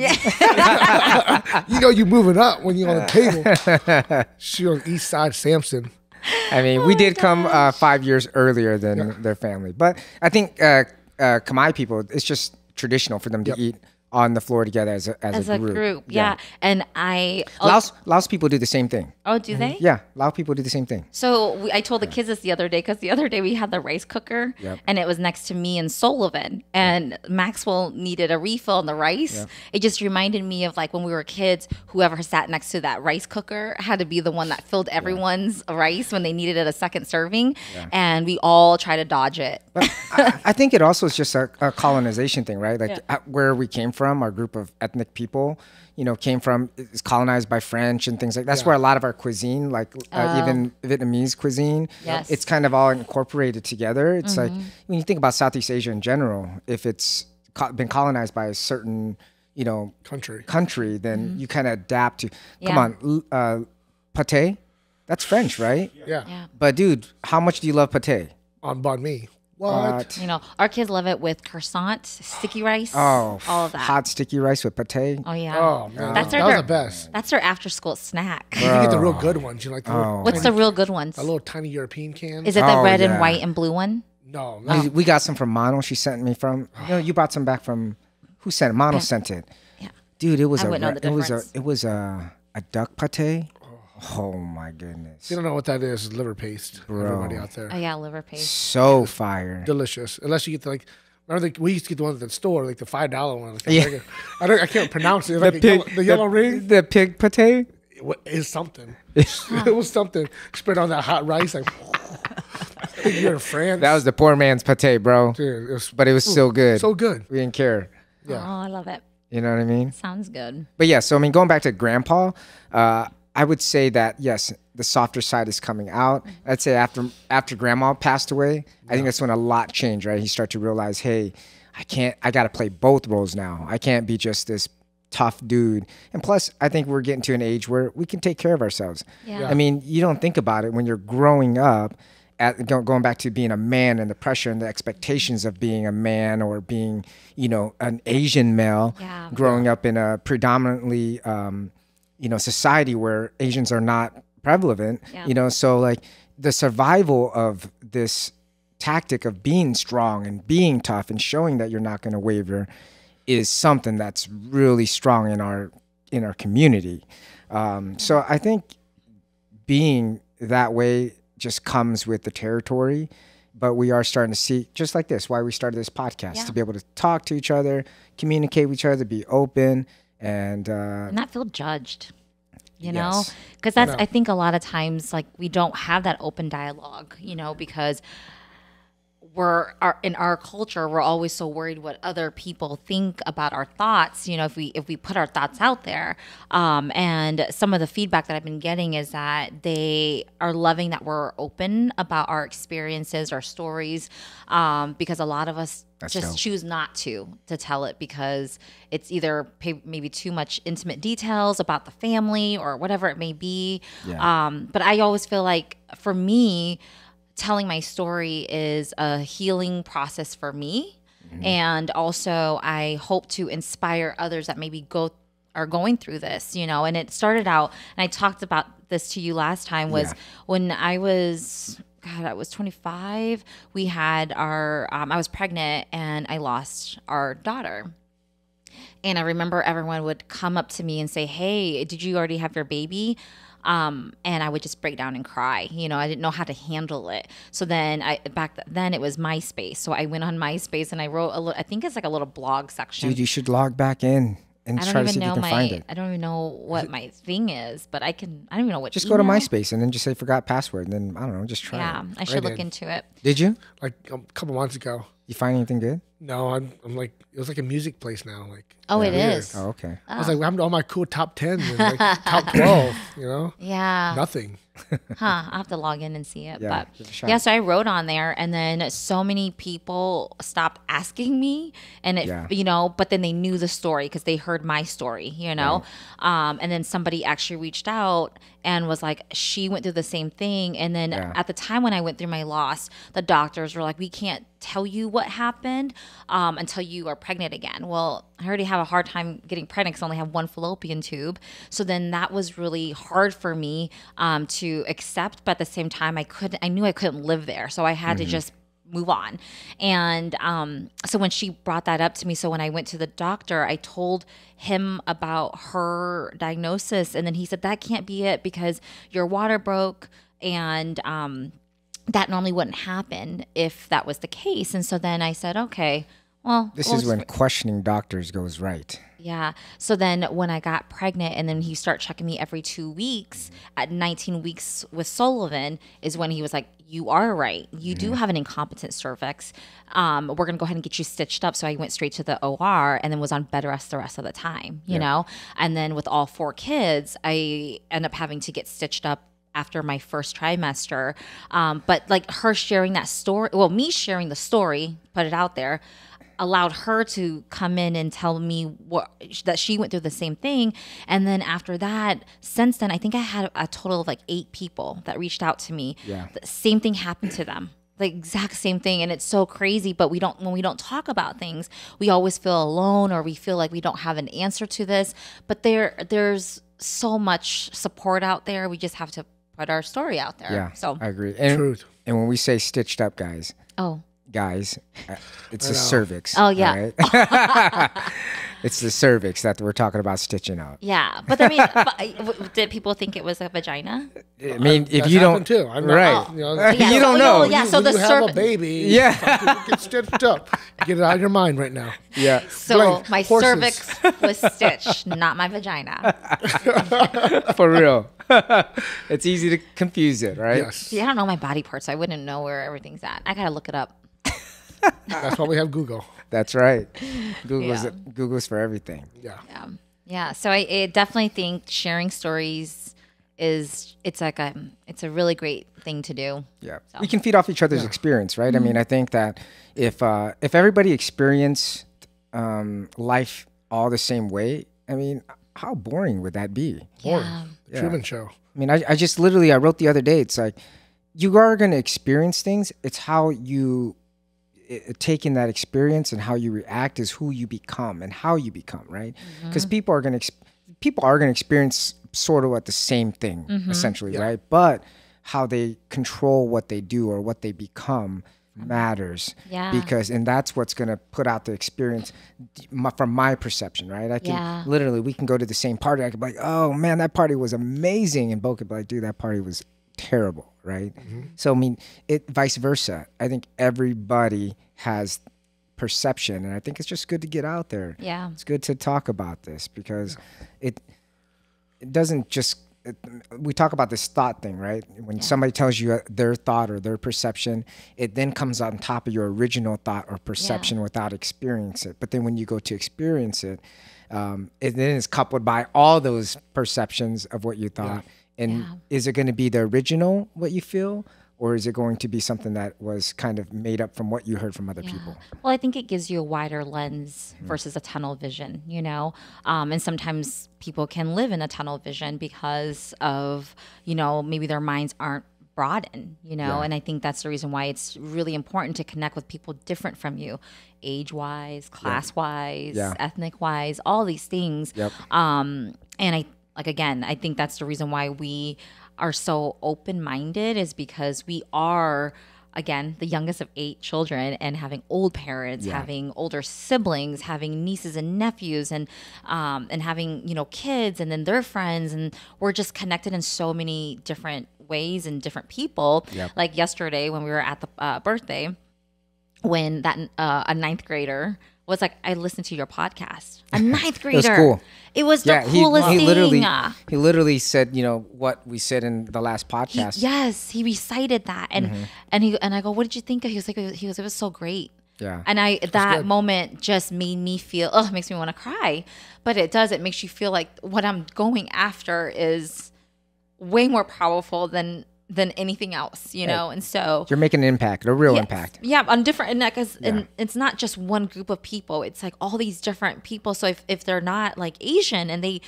You moving up when you're on the table. She on East Side Samson.
I mean, we did come 5 years earlier than their family, but I think Khmer people, it's just traditional for them to eat on the floor together as a group.
Yeah. And
Laos people do the same thing.
oh, do they?
Yeah, Lao people do the same thing.
So I told the kids this the other day because the other day we had the rice cooker and it was next to me and Sullivan and Maxwell needed a refill on the rice. It just reminded me of like when we were kids, whoever sat next to that rice cooker had to be the one that filled everyone's rice when they needed it a second serving. And we all try to dodge it.
But I think it also is just a colonization thing, right? Like where we came from, our group of ethnic people, came from, is colonized by French and things like that. That's where a lot of our cuisine, like even Vietnamese cuisine, it's kind of all incorporated together. It's like when you think about Southeast Asia in general, if it's been colonized by a certain, country, then you kind of adapt to. Come on, pate, that's French, right?
Yeah.
But dude, how much do you love pate?
On banh mi. What?
Our kids love it with croissant, sticky rice,
Oh,
all of that.
hot sticky rice with pate.
Oh yeah.
Oh man,
That's
that
their
was the best.
That's their after school snack.
You can get the real good ones. You like the little,
What's the real good ones?
the little tiny European cans?
Is it the
Oh,
red
yeah.
and white and blue one?
No,
We got some from Mono. She sent me from. You brought some back from. Who sent it? Mono sent it.
Yeah.
Dude, it was
I wouldn't know the difference.
it was a duck pate. Oh my goodness.
you don't know what that is. Liver paste. Everybody out there,
Oh yeah, liver paste.
So fire.
delicious. Unless you get the, like. Remember, we used to get the ones at the store, like the $5 one. Like
Yeah.
I can't pronounce it. It's like the yellow ring.
The pig pate.
It is something. It was something. Spread on that hot rice. Like, you're in France.
That was the poor man's pate, bro.
Dude, it was
But it was so good.
so good.
We didn't care.
Yeah.
Oh, I love it.
You know what I mean?
Sounds good.
But yeah, so I mean, going back to Grandpa, I would say that yes, the softer side is coming out. I'd say after Grandma passed away, I think that's when a lot changed. Right? He started to realize, hey, I got to play both roles now. I can't be just this tough dude. And plus, I think we're getting to an age where we can take care of ourselves.
Yeah.
I mean, you don't think about it when you're growing up. Going back to being a man and the pressure and the expectations of being a man or being, an Asian male,
Yeah.
growing up in a predominantly, society where Asians are not prevalent,
Yeah.
so like the survival of this tactic of being strong and being tough and showing that you're not going to waver is something that's really strong in our community. So I think being that way just comes with the territory, but we are starting to see, just like this, why we started this podcast, to be able to talk to each other, communicate with each other, be open, and
not feel judged. You know,
Yes.
because I think a lot of times like we don't have that open dialogue. Because in our culture we're always so worried what other people think about our thoughts. If we put our thoughts out there, and some of the feedback that I've been getting is that they are loving that we're open about our experiences, our stories, because a lot of us just
dope.
choose not to tell it because it's either maybe too much intimate details about the family or whatever it may be.
Yeah.
But I always feel like for me, telling my story is a healing process for me. And also I hope to inspire others that maybe are going through this, and it started out, and I talked about this to you last time, was when I was 25, we had I was pregnant and I lost our daughter. And I remember everyone would come up to me and say, hey, did you already have your baby? And I would just break down and cry. I didn't know how to handle it. So then back then it was MySpace. So I went on MySpace and I wrote I think it's like a little blog section.
dude, you should log back in and
I
try
don't
to see
even
if you
know
can find it.
I don't even know what my thing is, but I don't even know what.
Just go to
email.
MySpace and then just say forgot password, and then I don't know, just try
Yeah,
it.
I should look
did.
into it.
Did you?
Like a couple months ago.
You find anything good?
No, I'm like, it was like a music place now. Like,
Oh, it
weird.
is.
Oh, okay.
I was like, what happened to all my cool top 10s and like top 12,
Yeah.
Nothing.
I'll have to log in and see it.
Yeah,
But
give it a shot.
yeah, so I wrote on there and then so many people stopped asking me and but then they knew the story because they heard my story, and then somebody actually reached out and was like, she went through the same thing. And then at the time when I went through my loss, the doctors were like, we can't tell you what happened until you are pregnant again. Well, I already have a hard time getting pregnant because I only have one fallopian tube. So then that was really hard for me to accept. But at the same time, I knew I couldn't live there. So I had to just move on. And so when she brought that up to me, so when I went to the doctor, I told him about her diagnosis, and then he said that can't be it because your water broke, and that normally wouldn't happen if that was the case. And so then I said, okay, well,
This is when questioning doctors goes right.
yeah. So then when I got pregnant, and then he started checking me every 2 weeks at 19 weeks with Sullivan, is when he was like, you are right. You do have an incompetent cervix. We're going to go ahead and get you stitched up. So I went straight to the OR and then was on bed rest the rest of the time, you know? And then with all 4 kids, I ended up having to get stitched up after my first trimester. But like her sharing that story, well, me sharing the story, put it out there, allowed her to come in and tell me that she went through the same thing. And then after that, since then, I think I had a total of like 8 people that reached out to me.
Yeah.
The same thing happened to them. The exact same thing. And it's so crazy, but when we don't talk about things, we always feel alone, or we feel like we don't have an answer to this. But there's so much support out there. We just have to put our story out there.
Yeah,
So
I agree. And,
Truth.
and when we say stitched up, guys,
oh
it's the cervix.
Oh, yeah.
right? It's the cervix that we're talking about stitching out.
yeah. But I mean, did people think it was a vagina?
I mean, if
That's
you
happened
don't,
too. I'm not,
right?
You, know,
Yeah,
You
so-
don't know.
Yeah, so
when
the
you have
cervix.
a baby,
Yeah.
some people get stitched up. Get it out of your mind right now.
Yeah,
So
Blank.
my
Horses.
cervix was stitched, not my vagina.
for real. It's easy to confuse it, right?
Yes.
See, I don't know my body parts. I wouldn't know where everything's at. I gotta look it up.
That's why we have Google.
That's right. Google's
Yeah.
Google's for everything.
Yeah.
Yeah. So I definitely think sharing stories it's a really great thing to do.
Yeah, we can feed off each other's experience, right? I mean, I think that if everybody experienced life all the same way, I mean, how boring would that be?
Yeah.
The Truman Show.
I mean, I just literally, I wrote the other day, it's like, you are going to experience things. It's how you take in that experience and how you react is who you become and how you become, right? Because people are going to experience sort of what the same thing, essentially, right? But how they control what they do or what they become matters.
Yeah.
And that's what's going to put out the experience from my perception, right? I can literally, we can go to the same party. I could be like, oh man, that party was amazing. And Bo could be like, dude, that party was terrible, right? So, I mean, vice versa. I think everybody has perception, and I think it's just good to get out there.
Yeah.
It's good to talk about this because it doesn't just, we talk about this thought thing, right? When somebody tells you their thought or their perception, it then comes on top of your original thought or perception without experience it. But then when you go to experience it, it then is coupled by all those perceptions of what you thought. And is it going to be the original, what you feel? Or is it going to be something that was kind of made up from what you heard from other people?
Well, I think it gives you a wider lens versus a tunnel vision, you know? And sometimes people can live in a tunnel vision because of, you know, maybe their minds aren't broadened, you know? And I think that's the reason why it's really important to connect with people different from you, age-wise, class-wise, ethnic-wise, all these things. And I think that's the reason why we are so open-minded, is because we are, again, the youngest of 8 children, and having old parents, having older siblings, having nieces and nephews, and having, you know, kids and then their friends, and we're just connected in so many different ways and different people. Like yesterday when we were at the birthday, when that a 9th grader was like, I listened to your podcast. A 9th grader.
It was cool.
It was the coolest
he
thing.
He literally said, you know, what we said in the last podcast.
He recited that, and I go, what did you think of? He was it was so great.
Yeah.
And that moment just made me feel, it makes me want to cry, but it does. It makes you feel like what I'm going after is way more powerful than anything else, you know? And so
you're making an impact, a real impact.
Yeah, on different, and it's not just one group of people. It's like all these different people. So if they're not like Asian and they've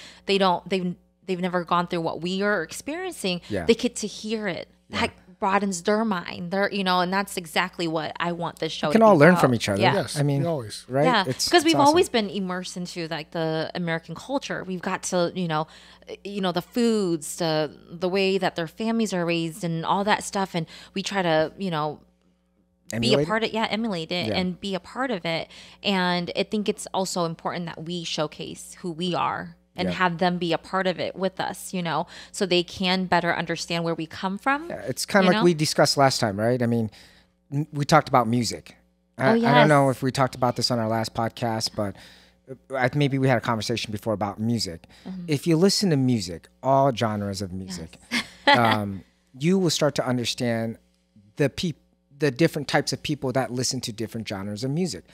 never gone through what we are experiencing, they get to hear it. That broadens their mind. And that's exactly what I want this show to be.
We can all learn
about.
from each other.
Yeah.
Yes.
I mean,
always.
right?
Yeah,
It's
because we've
awesome.
always been immersed into like the American culture. We've got to, the foods, the way that their families are raised, and all that stuff, and we try to,
Emulate
be
it?
a part of emulate it
Yeah.
and be a part of it. And I think it's also important that we showcase who we are and
Yeah.
have them be a part of it with us, so they can better understand where we come from.
It's kind of
You
like
know?
we discussed last time, right? I mean, we talked about music. I don't
yes.
know if we talked about this on our last podcast, but maybe we had a conversation before about music. If you listen to music, all genres of music, you will start to understand the different types of people that listen to different genres of music.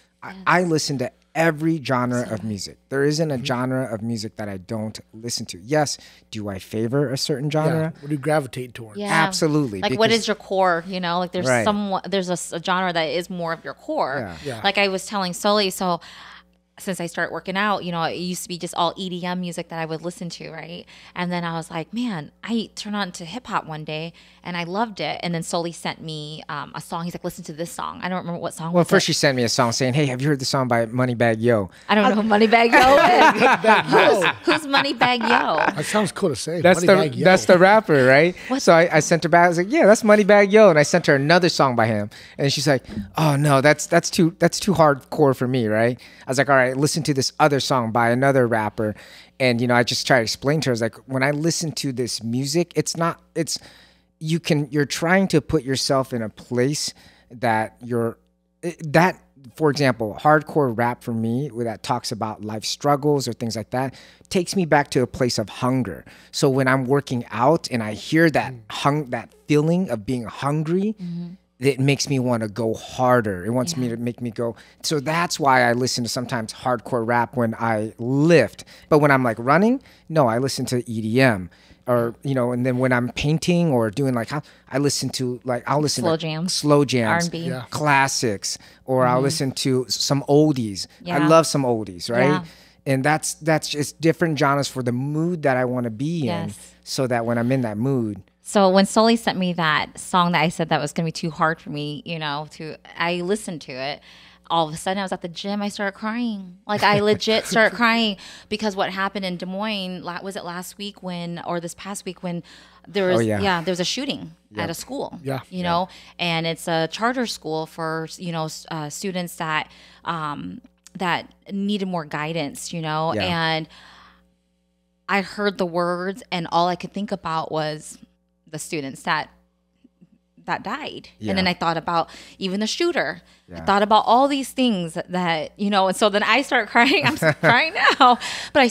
I listen to every genre of music. There isn't a genre of music that I don't listen to. Yes, do I favor a certain genre?
What do you gravitate towards?
Yeah.
Absolutely.
Like, what
because-
is your core? Like, there's
Right.
there's a genre that is more of your core.
Yeah.
Like I was telling Sully, so since I started working out, it used to be just all EDM music that I would listen to, right? And then I was like, man, I turned on to hip hop one day and I loved it. And then Sully sent me a song. He's like, listen to this song. I don't remember what song.
Well,
was
first
it.
she sent me a song saying, "Hey, have you heard the song by Moneybagg Yo?"
I don't know who Moneybagg Yo is.
Yo.
Who's Moneybagg Yo?
That sounds cool to say.
That's
Moneybagg Yo.
that's the rapper, right? So I sent her back. I was like, "Yeah, that's Moneybagg Yo," and I sent her another song by him, and she's like, "Oh no, that's too hardcore for me," right? I was like, "All right, listen to this other song by another rapper," and I just try to explain to her, I was like, when I listen to this music, you're trying to put yourself in a place that for example, hardcore rap for me, where that talks about life struggles or things like that, takes me back to a place of hunger. So when I'm working out and I hear that that feeling of being hungry, it makes me want to go harder. It wants me to make me go. So that's why I listen to sometimes hardcore rap when I lift. But when I'm like running, no, I listen to EDM. Or and then when I'm painting or doing I listen to I'll listen
Slow
to
jams.
slow jams,
R&B.
Yeah.
classics, or I'll listen to some oldies. I
Yeah.
love some oldies, right?
Yeah.
And that's just different genres for the mood that I want to be in,
Yes.
so that when I'm in that mood,
So when Sully sent me that song that I said that was going to be too hard for me, I listened to it. All of a sudden I was at the gym. I started crying. Like I legit started crying because what happened in Des Moines, was it last week or this past week when there was, there was a shooting at a school,
Yeah.
and it's a charter school for, students that, that needed more guidance, and I heard the words and all I could think about was the students that died.
Yeah.
And then I thought about even the shooter.
Yeah.
I thought about all these things that, and so then I start crying. I'm crying now, but I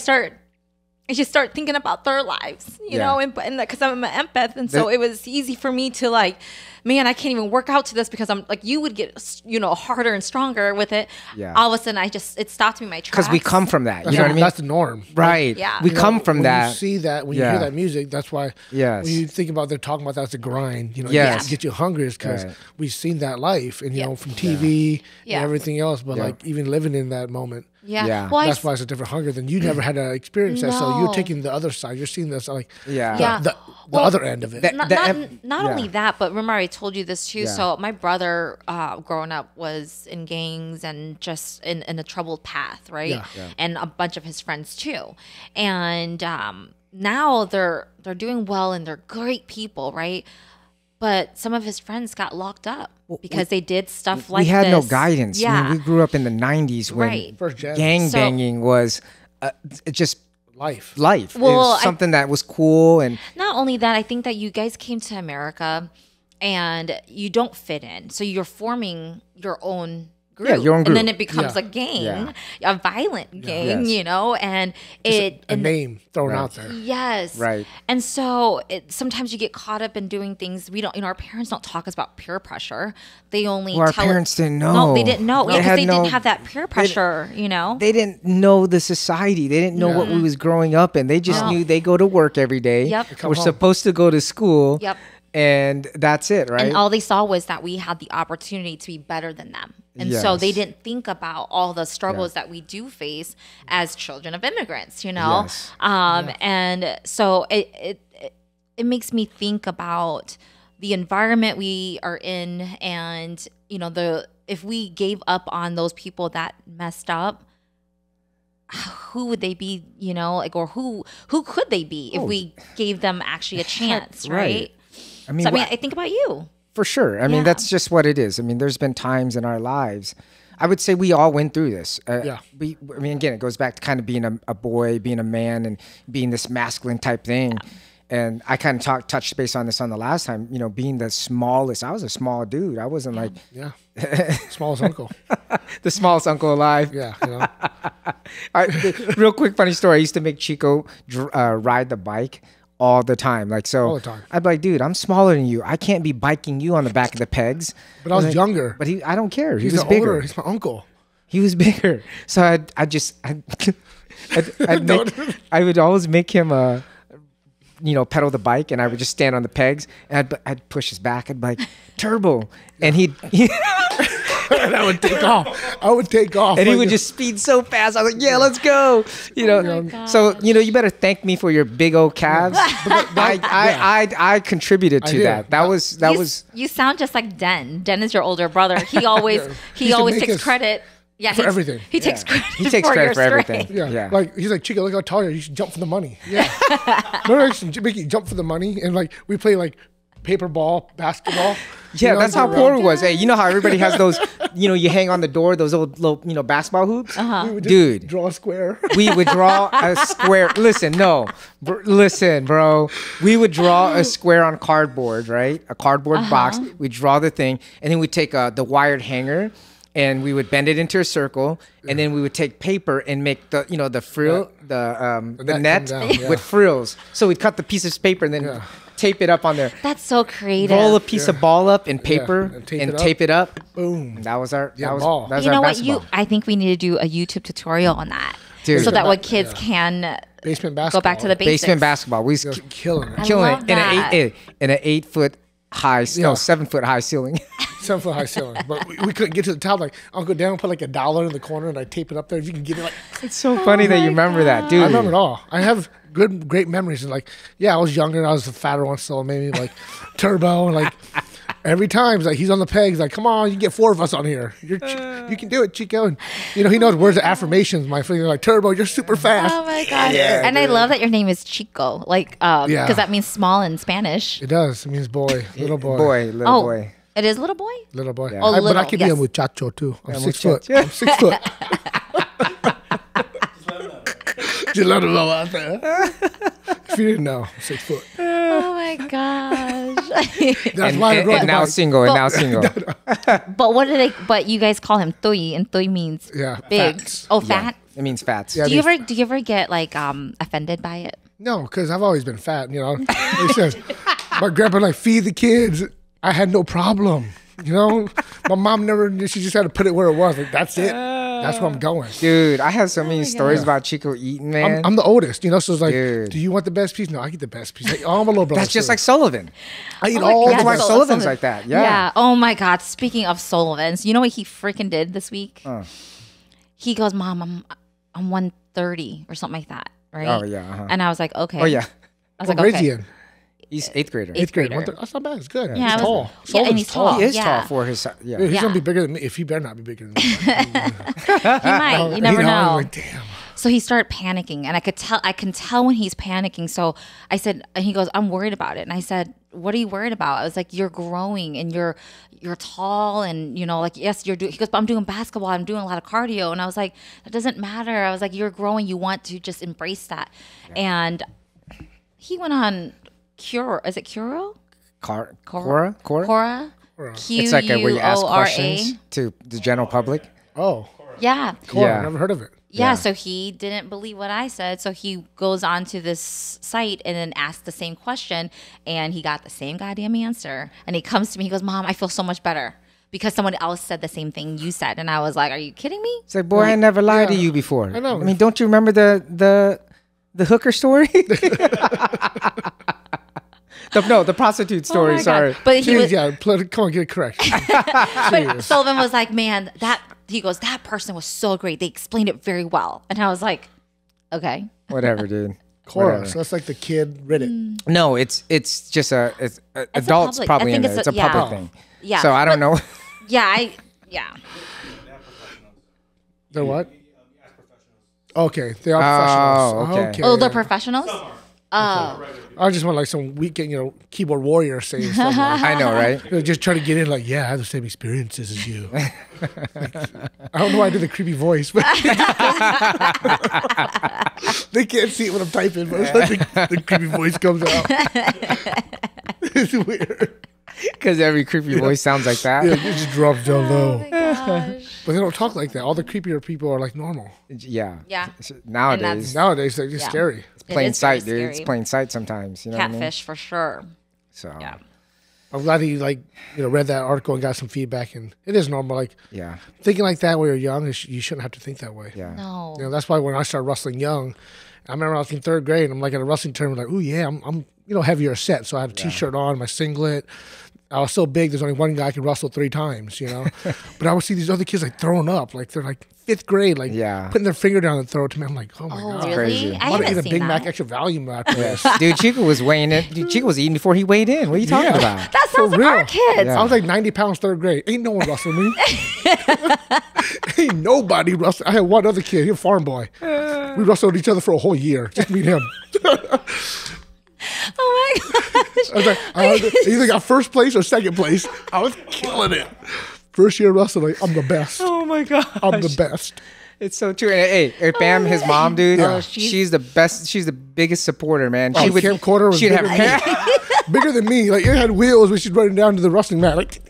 just start thinking about their lives, you know, and because I'm an empath. And so it was easy for me to man, I can't even work out to this because I'm like, you would get, harder and stronger with it.
Yeah.
All of a sudden it stopped me in my tracks.
because we come from that, you
That's
know what I mean?
That's the norm.
Right.
Yeah.
We
You
come from
when
that.
you see that, when you
Yeah.
hear that music, that's why
Yes.
when you think about they're talking about that as a grind,
Yes.
to get you hungry is because
Right.
we've seen that life and,
Yeah.
from TV
Yeah.
and everything else, but
Yeah.
even living in that moment.
Yeah.
Yeah.
Well,
That's why it's a different hunger than you never had to experience that. So
No.
you're taking the other side. You're seeing this
Yeah.
Yeah.
the
Well,
other end of it.
that-
not,
the
not,
em-
not
yeah.
only that, but remember I told you this too.
Yeah.
So my brother, growing up, was in gangs and just in a troubled path, right?
Yeah.
Yeah.
And a bunch of his friends too. And now they're doing well and they're great people, right? But some of his friends got locked up because they did stuff like
we had
this.
no guidance.
Yeah.
I mean, we grew up in the 90s when
Right.
First gen.
gang
So-
banging was just
Life.
life. It
Well,
was something that was cool. And
Not only that, I think that you guys came to America and you don't fit in. So you're forming your own group.
Yeah, your own
And
group.
then it becomes
Yeah.
a gang,
Yeah.
a violent gang,
Yes.
and
A
and
name thrown
Right.
out there.
yes.
Right.
And so sometimes you get caught up in doing things we don't, our parents don't talk about peer pressure. They only
Well, our
tell
parents didn't know.
No, they didn't know.
They
Yeah, because
had
they
no-
didn't have that peer pressure,
they didn't know the society. They didn't know what we was growing up in. They just
No.
knew they go to work every day.
Yep.
We're
Come home.
supposed to go to school.
Yep.
And that's it, right?
And all they saw was that we had the opportunity to be better than them. And so they
Yes.
didn't think about all the struggles that we do face as children of immigrants,
Yes.
And so it makes me think about the environment we are in and, if we gave up on those people that messed up, who would they be, or who could they be if we gave them actually a chance,
right.
right?
I mean,
So I think about you.
For sure. I mean,
Yeah.
that's just what it is. I mean, there's been times in our lives. I would say we all went through this.
Yeah.
I mean, again, it goes back to kind of being a boy, being a man, and being this masculine type thing. And I kind of touched base on this on the last time. You know, being the smallest. I was a small dude. I wasn't like
Yeah. Smallest uncle.
the smallest uncle alive.
Yeah. You know.
Real quick, funny story. I used to make Chico ride the bike all the time. Like, so
All the time.
I'd be like, dude, I'm smaller than you. I can't be biking you on the back of the pegs.
But I was
like,
younger.
But I don't care. He
He's
was
the
bigger.
older. He's my uncle.
He was bigger. So I would always make him, pedal the bike, and I would just stand on the pegs, and I'd push his back. I'd be like, Turbo. And
And I would take off.
and he would just speed so fast. I was like, yeah, let's go. So, you better thank me for your big old calves. I contributed to
did.
that. That was
You sound just like Den. Den is your older brother. He always
He used to make
takes
us-
credit. Yeah,
for everything.
He takes credit.
He takes
for
credit
your
for everything.
strength.
Yeah.
Yeah.
Like, he's like, Chico, look how tall you are. You should jump for the money. Yeah. Remember, I used to make you jump for the money, and like we play like paper ball, basketball.
Yeah,
You know,
that's how
go
poor
around.
it was. Hey, you know how everybody has those, you hang on the door, those old little, basketball hoops?
We would just
Dude.
draw a square.
We would draw a square. Listen, listen, bro. We would draw a square on cardboard, right? A cardboard box. We'd draw the thing, and then we'd take the wired hanger, and we would bend it into a circle, and then we would take paper and make the frill, the
net
net
come down, yeah.
with frills. So we'd cut the piece of paper and then tape it up on there.
That's so creative.
Roll a piece of ball up in paper
and
and
tape
tape it up.
Boom.
That was our
ball.
That was
You know
our
what?
basketball.
I think we need to do a YouTube tutorial on that,
Dude.
so that way kids can
Basement
go
basketball.
back to the basics.
Basement basketball. We was
Just killing it.
killing
love
it
that.
in an 8 foot high, 7 foot high ceiling.
7 foot high ceiling. But we couldn't get to the top. Like, Uncle Dan put like $1 in the corner, and I tape it up there. You can get it. Like,
It's so funny that you remember that, dude.
I remember it all. I have great memories. And like, yeah, I was younger. And I was the fatter one, so maybe like Turbo, and like every time like he's on the pegs. Like, come on, you can get 4 of us on here. You can do it, Chico. And he knows words of affirmations. My friend, like, Turbo, you're super fast.
Oh my god!
Yeah,
and I love that your name is Chico, like, because that means small in Spanish.
It does. It means boy, little boy,
Little boy.
It is little boy.
little boy.
Yeah.
Oh,
But I
little,
can
yes.
be a muchacho too. I'm 6 foot.
muchacho.
I'm 6 foot. Just let him know out there. If you didn't know, I'm 6 foot.
Oh my gosh!
That's why I rode the
And now
bike.
single. And now single.
But what do they? But you guys call him Tuy, and Tuy means
Yeah,
big.
fats.
Oh, fat.
It means fats.
Yeah.
Do you ever get like offended by it?
No, because I've always been fat. He says, my grandpa like feed the kids. I had no problem. My mom never. She just had to put it where it was. Like, that's it. That's where I'm going.
Dude, I have so many stories about Chico eating, man.
I'm the oldest, so it's like,
Dude.
do you want the best piece? No, I get the best piece. Like, oh, I'm a little brother.
That's just
too.
like Sullivan.
I eat
Oh my
all
God,
That's
the
why
best.
Sullivan's like that. Yeah.
Oh my God. Speaking of Sullivan's, you know what he freaking did this week? He goes, "Mom, I'm 130 or something like that, right?"
Oh, yeah, uh-huh.
And I was like, "Okay."
Oh, yeah.
I was
What
like,
grade is
"Okay."
he in?
He's 8th grader.
Eighth grader.
130. That's not bad. It's good.
Yeah,
He's
I was-
tall.
yeah, and
Sullivan's
he's tall.
He is
Yeah.
tall for his. Yeah.
Dude, he's
Yeah.
gonna be bigger than me. If he better not be bigger than me.
He might. You never
I'm
know.
like, damn.
So he started panicking, and I can tell when he's panicking. So I said, and he goes, "I'm worried about it." And I said, "What are you worried about?" I was like, "You're growing, and you're tall, and like, yes, you're doing." He goes, "But I'm doing basketball. I'm doing a lot of cardio." And I was like, "That doesn't matter." I was like, "You're growing. You want to just embrace that." And he went on Cure. Is it Curo?
Cora?
Cora.
It's like where you ask
Q-U-O-R-A.
questions to the general public.
Oh,
Yeah.
cool.
Yeah.
Never heard of it.
Yeah, so he didn't believe what I said. So he goes on to this site and then asks the same question, and he got the same goddamn answer. And he comes to me, he goes, "Mom, I feel so much better because someone else said the same thing you said." And I was like, "Are you kidding me?"
It's like, boy, I never lied to
yeah.
you before.
I know.
I mean, don't you remember the hooker story? The prostitute story.
Oh my
sorry.
God. But he
Jeez,
was,
come on, get it correct.
but Sullivan was like, "Man, he goes, that person was so great. They explained it very well." And I was like, "Okay."
Whatever, dude.
Cora.
Whatever.
So that's like the kid Reddit.
No, it's just
It's
adults
a public-
probably
I
in
think
there.
it's
It's
a-
a public
yeah.
thing.
Yeah.
So I don't know.
Yeah,
They're what? Okay, they are
Oh,
professionals.
okay.
Oh, they're professionals? Oh,
I just want like some weekend, keyboard warrior saying stuff. Like,
I know, right?
just trying to get in, like, yeah, I have the same experiences as you. Like, I don't know why I did the creepy voice, but they can't see it when I'm typing, but it's like the creepy voice comes out. It's weird.
Because every creepy voice sounds like that.
Yeah, it just drops down
oh
low.
my gosh.
But they don't talk like that. All the creepier people are like normal.
Yeah.
Yeah.
Nowadays,
Nowadays, they're just
Yeah.
scary.
it's plain
is very
sight, dude. It's
scary.
plain sight sometimes. You know what I mean?
Catfish for sure.
So,
Yeah.
I'm glad he read that article and got some feedback, and it is normal. Like
yeah.
thinking like that when you're young, you shouldn't have to think that way.
Yeah.
No.
That's why when I started wrestling young, I remember I was in third grade, and I'm like at a wrestling tournament, like, oh yeah, I'm heavier set, so I had a t-shirt on, my singlet. I was so big, there's only one guy I could wrestle 3 times, But I would see these other kids like throwing up, like they're like 5th grade, like
Yeah.
putting their finger down and throw it to me. I'm like, oh my
Oh,
god.
really?
crazy.
I
I'm about to eat
haven't
a
seen
Big
that.
Mac extra volume after this.
Dude, Chico was weighing in. Dude, Chico was eating before he weighed in. What are you talking
Yeah.
about?
That sounds like
real.
our kids.
Yeah.
I was like 90 pounds 3rd grade. Ain't no one wrestling me. Ain't nobody wrestling. I had one other kid, he a farm boy. We wrestled each other for a whole year. Just meet him.
Oh my gosh.
I was like, I either got 1st place or 2nd place. I was killing it. First year wrestling, I'm the best.
Oh my god.
I'm the best.
It's so true. And hey, Bam, his mom, dude,
Oh,
she's the best. She's the biggest supporter, man.
Oh, Kim Porter was
she'd
bigger
have
than
hair.
Bigger than me. Like, it had wheels when she's running down to the wrestling mat. Like,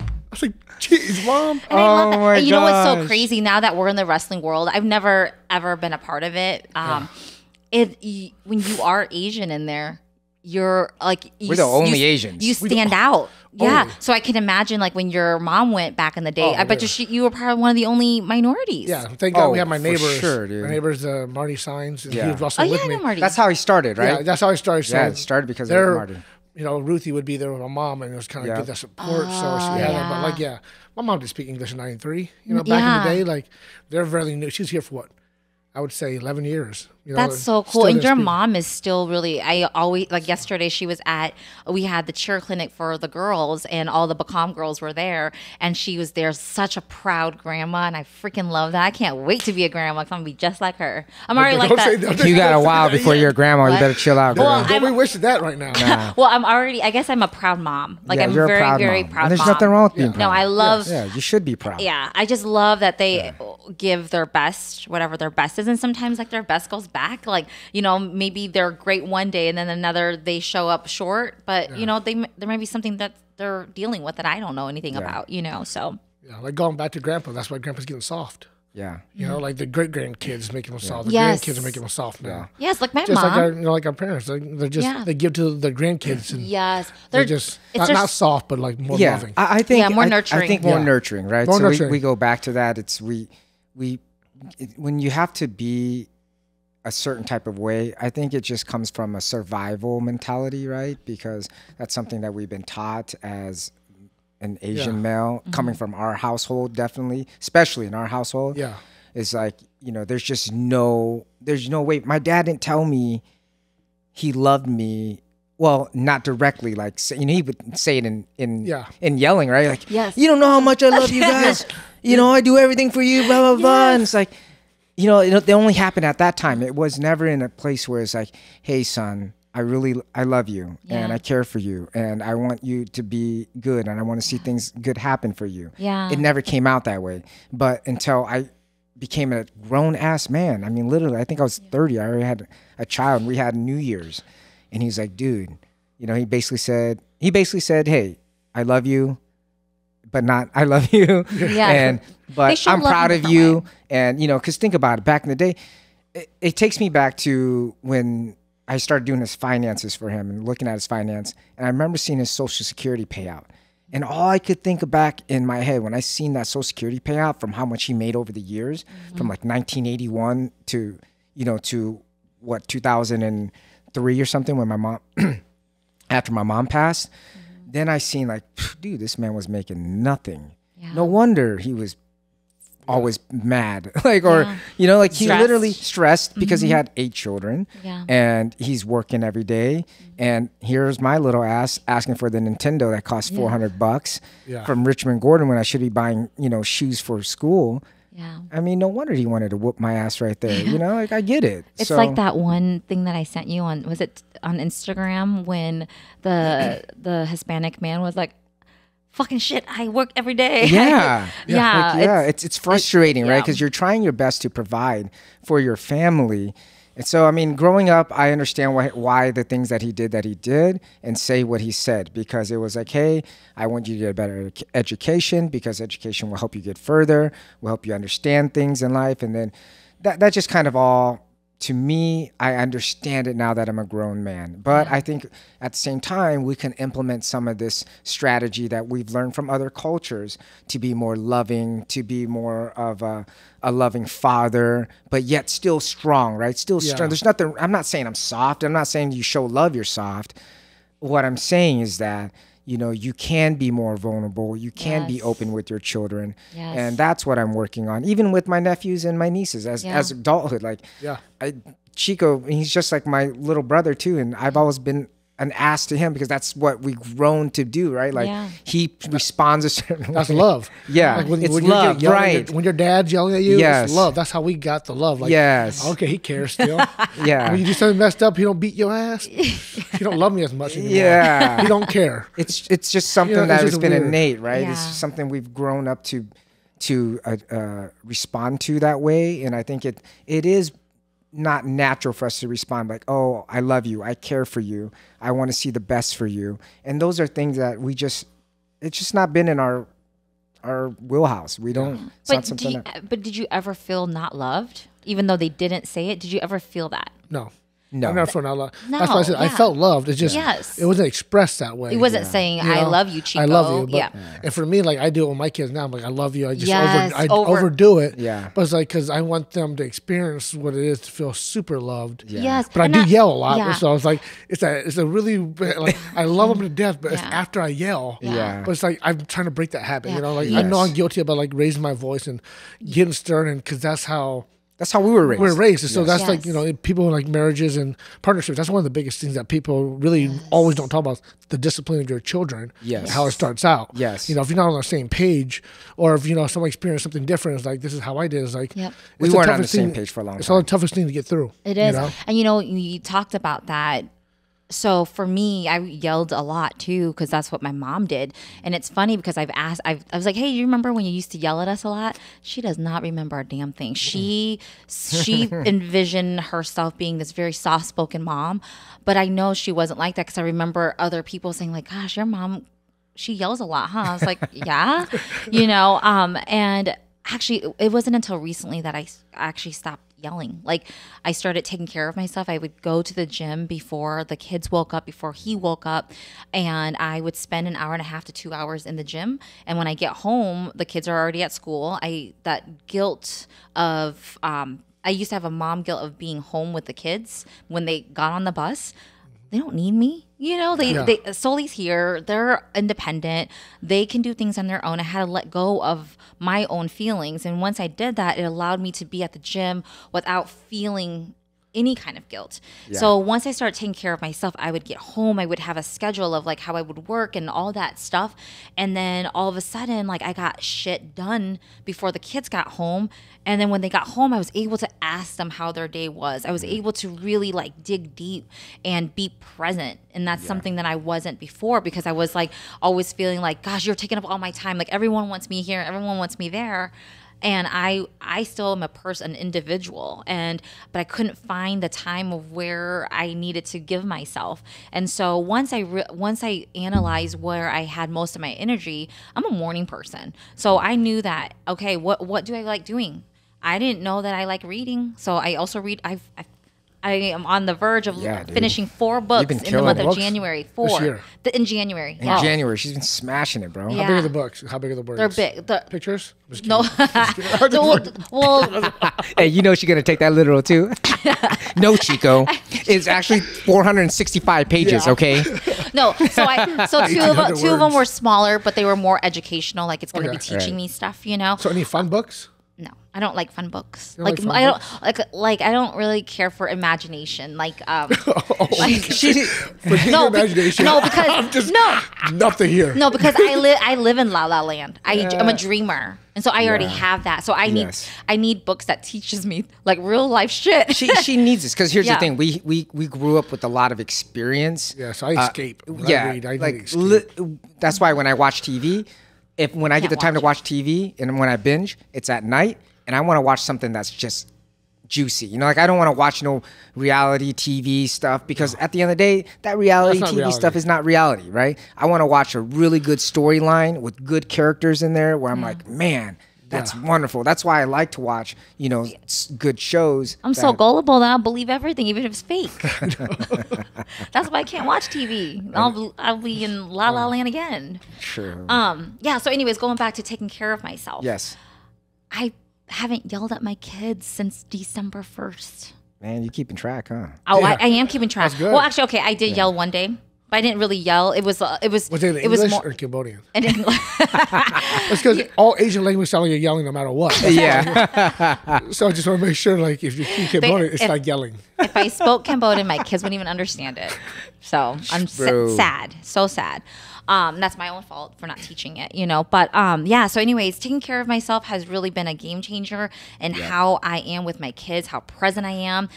I was like, jeez, mom.
And I love that.
my
You know what's so
gosh.
crazy now that we're in the wrestling world? I've never ever been a part of it. When you are Asian in there, you're like
We're the only Asians.
You stand out. Yeah.
Only.
So I can imagine like when your mom went back in the day.
Oh,
I bet
yeah.
you were probably one of the only minorities.
Yeah, thank God we
Oh,
have my
for
neighbors.
sure, dude.
My neighbors, Marty Signs, and he
Yeah.
was
Oh
wrestling
yeah,
with
I
me.
know Marty.
That's how he started, right?
Yeah, that's how I started. So
Yeah, it started because of
they're-
Marty.
Ruthie would be there with my mom, and it was kind of
Yeah.
get that support. So she had that. But like, yeah, my mom did speak English in '93. Back
Yeah.
in the day, like they're very new. She's here for what? I would say 11 years.
That's so cool.
still
And
didn't
your
speak.
mom is still really, I always, like yesterday, we had the cheer clinic for the girls, and all the Bacom girls were there. And she was there, such a proud grandma. And I freaking love that. I can't wait to be a grandma because I'm going to be just like her. I'm already like
Don't say
that.
that.
You got a while before you're a grandma. You
What?
better chill out, girl.
Well,
Don't be wishing that right now.
Well, I guess I'm a proud mom. Like,
Yeah,
I'm
you're a
very,
proud
very
mom.
proud
And there's
mom.
nothing wrong with being proud.
No, I love.
Yeah, you should be proud.
Yeah, I just love that they give their best, whatever their best is, and sometimes like their best goes back. Like maybe they're great one day, and then another they show up short. But there may be something that they're dealing with that I don't know anything about. So
Yeah, like going back to Grandpa. That's why Grandpa's getting soft.
Yeah.
Like the great grandkids making them soft. The
Yes.
grandkids are making them soft now.
yes, like my
Just
mom.
like our parents. They're just
Yeah.
they give to the grandkids and
Yes,
they're just not soft, but like more
Yeah,
loving.
I think
Yeah, more
I
nurturing.
think more
Yeah.
nurturing, right?
More
so
nurturing.
We go back to that. It's when you have to be a certain type of way, I think it just comes from a survival mentality, right? Because that's something that we've been taught as an Asian male coming from our household, definitely, especially in our household.
Yeah.
It's like, there's no way. My dad didn't tell me he loved me. Well, not directly, like, he would say it in yelling, right? Like,
Yes.
you don't know how much I love you guys. I do everything for you, blah, blah, blah. And it's like, they only happened at that time. It was never in a place where it's like, hey, son, I love you and
Yeah.
I care for you and I want you to be good and I want to see things good happen for you.
Yeah.
It never came out that way. But until I became a grown ass man, I mean, literally, I think I was 30. I already had a child and we had New Year's. And he's like, dude, he basically said, hey, I love you, but not I love you.
Yeah.
But
They show
I'm
love
proud
in
of
different
you.
way.
And, because think about it, back in the day, it takes me back to when I started doing his finances for him and looking at his finance. And I remember seeing his Social Security payout. And all I could think back in my head when I seen that Social Security payout from how much he made over the years, from like 1981 to, to what, 2003 or something when my mom, after my mom passed, then I seen like, dude, this man was making nothing.
Yeah.
No wonder he was always mad. Like, or, he
Stressed.
literally stressed because he had 8 children
Yeah.
and he's working every day. And here's my little ass asking for the Nintendo that costs $400
Yeah.
from Richmond Gordon when I should be buying, shoes for school.
Yeah.
I mean, no wonder he wanted to whoop my ass right there. You know, like I get it.
It's like that one thing that I sent you on, was it on Instagram, when the Hispanic man was like, fucking shit, I work every day.
Yeah.
Yeah.
Like, yeah. It's frustrating, right?
yeah.
Because you're trying your best to provide for your family. And so, I mean, growing up, I understand why the things that he did and say what he said, because it was like, hey, I want you to get a better education, because education will help you get further, will help you understand things in life. And then that just kind of all, to me, I understand it now that I'm a grown man. But I think at the same time, we can implement some of this strategy that we've learned from other cultures to be more loving, to be more of a loving father, but yet still strong, right? Still strong. There's nothing, I'm not saying I'm soft. I'm not saying you show love, you're soft. What I'm saying is that, you know, you can be more vulnerable. You can be open with your children.
Yes.
And that's what I'm working on, even with my nephews and my nieces as adulthood. Like, Chico, he's just like my little brother too. And I've always been an ass to him because that's what we've grown to do, right? Like he responds a certain way.
That's love.
Yeah,
like when
it's
you
love,
get
right?
When your dad's yelling at you, it's love. That's how we got the love. Like, okay, he cares still.
Yeah.
When you do something messed up, he don't beat your ass. He don't love me as much anymore.
Yeah.
He don't care.
It's just something that has been
weird.
innate, right?
Yeah.
It's something we've grown up to respond to that way, and I think it is not natural for us to respond like, oh, I love you, I care for you, I want to see the best for you. And those are things that it's just not been in our wheelhouse. We don't, it's not something
but did you ever feel not loved? Even though they didn't say it, did you ever feel that?
No.
No.
I never felt not loved.
No,
That's why I said I felt loved. It's just it wasn't expressed that way.
It wasn't saying I love you, Chico.
I love you. But, and for me, like I do it with my kids now. I'm like, I love you. I just overdo it.
Yeah.
But it's like because I want them to experience what it is to feel super loved.
Yeah.
Yes.
But I do yell a lot.
Yeah.
So it's like it's a really like I love them to death, but it's after I yell.
Yeah.
But it's like I'm trying to break that habit. You know, like
Yes.
I know I'm guilty about like raising my voice and getting stern, and because that's how
we were raised.
We're raised. So that's
Yes.
like, you know, people in like marriages and partnerships, that's one of the biggest things that people really always don't talk about, the discipline of your children.
Yes.
And how it starts out.
Yes.
You know, if you're not on the same page, or if, you know, someone experienced something different, it's like, this is how I did. It's like,
we weren't on the same page for a long time.
It's all the toughest thing to get through.
It is.
You know?
And you know, you talked about that. So for me, I yelled a lot too, because that's what my mom did. And it's funny because I was like, hey, you remember when you used to yell at us a lot? She does not remember a damn thing. She envisioned herself being this very soft-spoken mom, but I know she wasn't like that because I remember other people saying like, gosh, your mom, she yells a lot, huh? I was like, yeah, you know, and actually it wasn't until recently that I actually stopped yelling. Like I started taking care of myself. I would go to the gym before the kids woke up, before he woke up, and I would spend an hour and a half to 2 hours in the gym. And when I get home, the kids are already at school. That guilt of I used to have a mom guilt of being home with the kids when they got on the bus. They don't need me. You know, they Sully's here. They're independent. They can do things on their own. I had to let go of my own feelings. And once I did that, it allowed me to be at the gym without feeling any kind of guilt.
Yeah.
So once I started taking care of myself, I would get home, I would have a schedule of like how I would work and all that stuff. And then all of a sudden, like I got shit done before the kids got home. And then when they got home, I was able to ask them how their day was. I was able to really like dig deep and be present. And that's something that I wasn't before, because I was like always feeling like, gosh, you're taking up all my time. Like everyone wants me here, everyone wants me there. And I still am an individual, but I couldn't find the time of where I needed to give myself. And so once I analyzed where I had most of my energy, I'm a morning person. So I knew that, okay, what do I like doing? I didn't know that I like reading. So I also read. I am on the verge of finishing 4 books in the month of January. 4
this year.
In January.
In January, she's been smashing it, bro.
Yeah.
How big are the books? How big are the words?
They're big.
Pictures?
No. Well,
hey, you know she's gonna take that literal too. No, Chico, it's actually 465 pages.
Yeah.
Okay.
no. So two of them were smaller, but they were more educational. Like it's going to be
Okay.
teaching me stuff, you know.
So any fun books?
No, I don't like fun books.
You
Like
don't like
I
fun
don't like I don't really care for imagination. Like
She,
Forget your
no,
imagination.
no, because
I'm just
no,
nothing here.
no, because I live in La La Land. I'm a dreamer, and so I already have that. So
Yes.
I need books that teaches me like real life shit.
she needs this because here's
Yeah.
the thing: we grew up with a lot of experience.
Yeah, so I escape. When I
Yeah,
read, I
like
escape.
that's why when I watch TV, when I get the
Can't
time to watch TV and when I binge, it's at night, and I want to watch something that's just juicy. You know, like I don't want to watch no reality TV stuff because at the end of the day, that reality
That's
TV
not reality.
stuff is not reality, right? I want to watch a really good storyline with good characters in there where I'm like, man, that's wonderful. That's why I like to watch, good shows.
I'm so gullible that I'll believe everything, even if it's fake. That's why I can't watch TV. I'll be in La La Land again.
True.
Yeah. So, anyways, going back to taking care of myself.
Yes.
I haven't yelled at my kids since December 1st.
Man, you keeping track, huh?
Oh,
Yeah.
I am keeping track.
That's good.
Well, actually, okay, I did yell one day, but I didn't really yell.
Was it in
it
English
was more.
or Cambodian?
I didn't.
It's because all Asian language sound like you're yelling no matter what.
Yeah.
So I just want to make sure, like, if you speak Cambodian, it's
if-
like yelling.
If I spoke Cambodian, my kids wouldn't even understand it. So I'm
True.
sad, so sad. That's my own fault for not teaching it, But yeah. So, anyways, taking care of myself has really been a game changer in how I am with my kids, how present I am.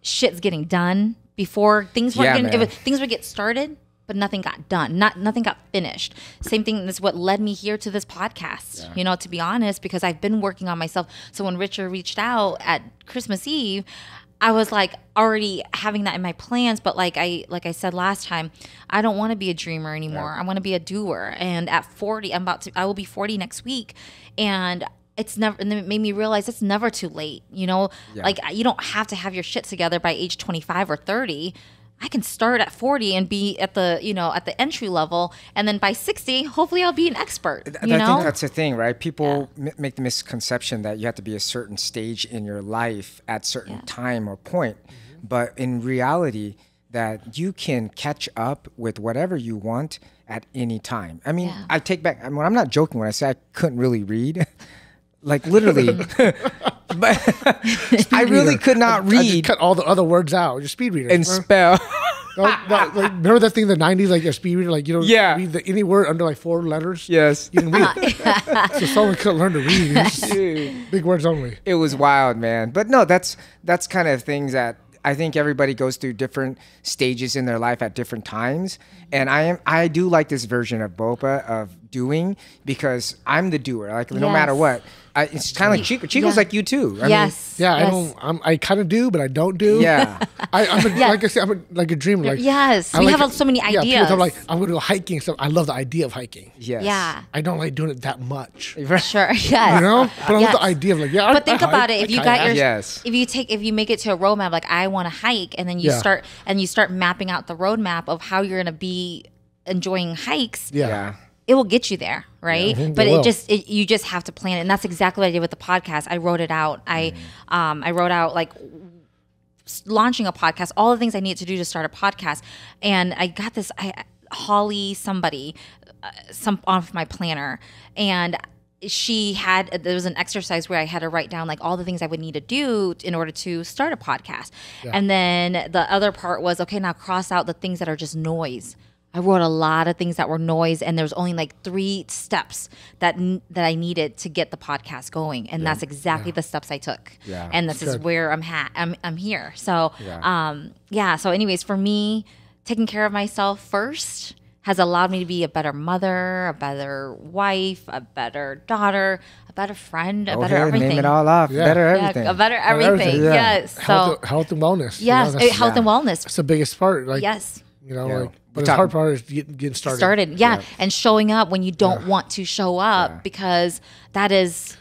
Shit's getting done before things weren't
Yeah,
getting.
man.
Things would get started, but nothing got done. Nothing got finished. Same thing is what led me here to this podcast. To be honest, because I've been working on myself. So when Richard reached out at Christmas Eve, I was like already having that in my plans, but like I said last time, I don't want to be a dreamer anymore. I want to be a doer. And at 40, I will be 40 next week, and it's never. And then it made me realize it's never too late. Like you don't have to have your shit together by age 25 or 30. I can start at 40 and be at the at the entry level, and then by 60, hopefully I'll be an expert.
I think that's the thing, right? People make the misconception that you have to be a certain stage in your life at certain time or point. But in reality, that you can catch up with whatever you want at any time. I mean, I take back, I'm not joking when I say I couldn't really read. Like literally, but I really could not
I just
read
cut all the other words out. You're a speed reader.
and spell.
Like, remember that thing in the 90s, like a speed reader? Like, you don't
Yeah.
read any word under like 4 letters?
Yes.
You can read it. So someone couldn't learn to read. It's just big words only.
It was wild, man. But no, that's kind of things that I think everybody goes through different stages in their life at different times. And I do like this version of Bopa of doing because I'm the doer. Like no matter what. It's kind of like Chico. Chico's like you too. I mean,
Yes.
Yeah,
yes.
I kind of do, but I don't do.
yeah.
Like I said, I'm like a dreamer. Like
Yes,
I
we
like
have so many
Yeah, people
ideas.
tell me, like, I'm going to go hiking. So I love the idea of hiking.
Yes.
Yeah.
I don't like doing it that much.
Sure. Yes.
You know? But I love
Yes.
the idea of like, yeah.
But think about it. If you got your,
Yes.
if you make it to a roadmap, like I want to hike, and then you
Yeah.
start mapping out the roadmap of how you're gonna be enjoying hikes.
Yeah.
It will get you there, right?
Mhm,
But
it will.
you just have to plan it, and that's exactly what I did with the podcast. I wrote it out. I wrote out like launching a podcast, all the things I needed to do to start a podcast, and I got this Holly somebody some off my planner, and there was an exercise where I had to write down like all the things I would need to do in order to start a podcast. And then the other part was, okay, now cross out the things that are just noise. I wrote a lot of things that were noise, and there was only like 3 steps that I needed to get the podcast going, and that's exactly the steps I took.
Yeah.
And this is where I'm here. So So anyways, for me, taking care of myself first has allowed me to be a better mother, a better wife, a better daughter, a better friend, a better everything.
Name it all off.
Yeah.
Better
Yeah,
everything.
a better everything.
Yeah.
Yes. So
Health and wellness.
yes,
that's,
health and wellness.
that's the biggest part. Like,
Yes.
You know,
Yeah.
like,
We
but the
talk-
hard part is getting started.
Yeah. And showing up when you don't want to show up, because that is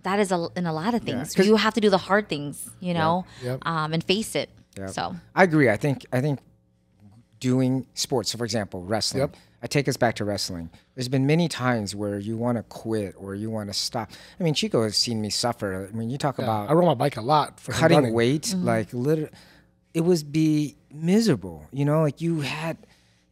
in a lot of things.
'Cause-
You have to do the hard things,
Yep.
and face it.
Yep.
So
I agree. I think doing sports, so for example, wrestling.
Yep.
I take us back to wrestling. There's been many times where you want to quit or you want to stop. I mean, Chico has seen me suffer. I mean, you talk about
I rode my bike a lot for him
cutting
running.
weight, like literally, it was be miserable. You know, like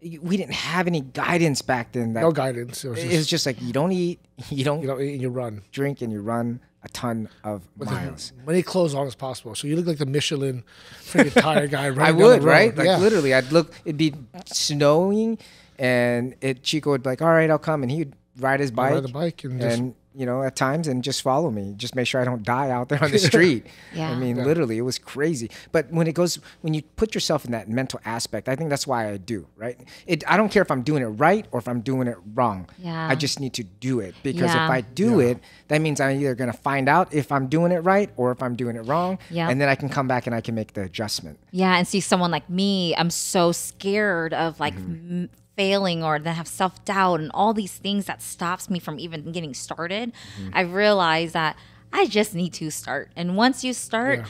we didn't have any guidance back then.
No guidance. It was
It's
just,
just like you don't eat, you don't
you know, you run.
drink, and you run a ton of miles.
As many clothes on as possible. So you look like the Michelin freaking tire guy running
I
down
would,
the road.
right? Like
Yeah.
literally, I'd look. It'd be snowing, and Chico would be like, "All right, I'll come," and he'd ride his bike,
Ride the bike and just
you know, at times, and just follow me, just make sure I don't die out there on the street.
Yeah.
I mean, literally, it was crazy. But when you put yourself in that mental aspect, I think that's why I do, right? I don't care if I'm doing it right or if I'm doing it wrong.
Yeah.
I just need to do it, because
Yeah.
if I do it, that means I'm either going to find out if I'm doing it right or if I'm doing it wrong.
Yeah.
And then I can come back and I can make the adjustment.
Yeah, and see someone like me, I'm so scared of like failing or then have self-doubt and all these things that stops me from even getting started. I realize that I just need to start. And once you start,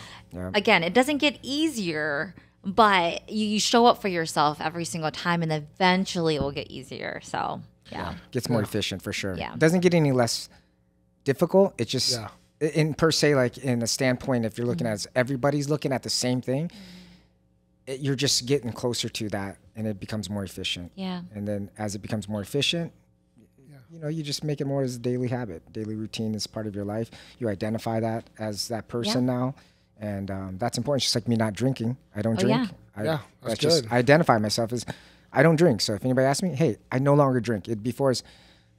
again, it doesn't get easier, but you show up for yourself every single time and eventually it will get easier. So, yeah.
Gets more efficient for sure.
Yeah.
It doesn't get any less difficult. It just,
Yeah.
in per se, like in a standpoint, if you're looking at everybody's looking at the same thing, you're just getting closer to that, and it becomes more efficient.
Yeah.
And then as it becomes more efficient, you know, you just make it more as a daily habit. Daily routine is part of your life. You identify that as that person now. And that's important. Just like me not drinking. I don't drink.
yeah.
That's
just,
good.
I identify myself as I don't drink. So if anybody asks me, hey, I no longer drink. Before it's,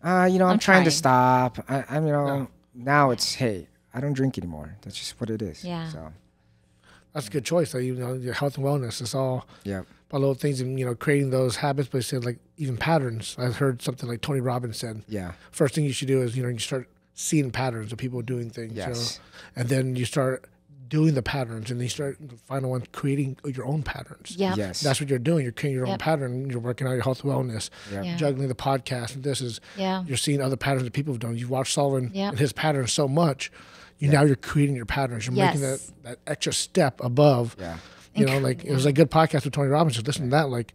you know, I'm trying to stop. I'm, you know, now it's, hey, I don't drink anymore. That's just what it is.
Yeah.
So,
That's a good choice. Like, you know, your health and wellness. It's all
yeah.
about little things and, you know, creating those habits, but it said like even patterns. I've heard something like Tony Robbins said.
Yeah.
First thing you should do is, you know, you start seeing patterns of people doing things.
Yes.
You know, and then you start doing the patterns, and then you start the final one creating your own patterns.
Yeah.
Yes.
That's what you're doing. You're creating your own pattern. You're working on your health and wellness,
Yeah.
juggling the podcast. And this is,
Yeah.
you're seeing other patterns that people have done. You've watched Sullivan
Yeah.
and his patterns so much. Now you're creating your patterns. You're making
Yes.
that extra step above.
Yeah.
You know, like it was a good podcast with Tony Robbins. Just listen to that. Like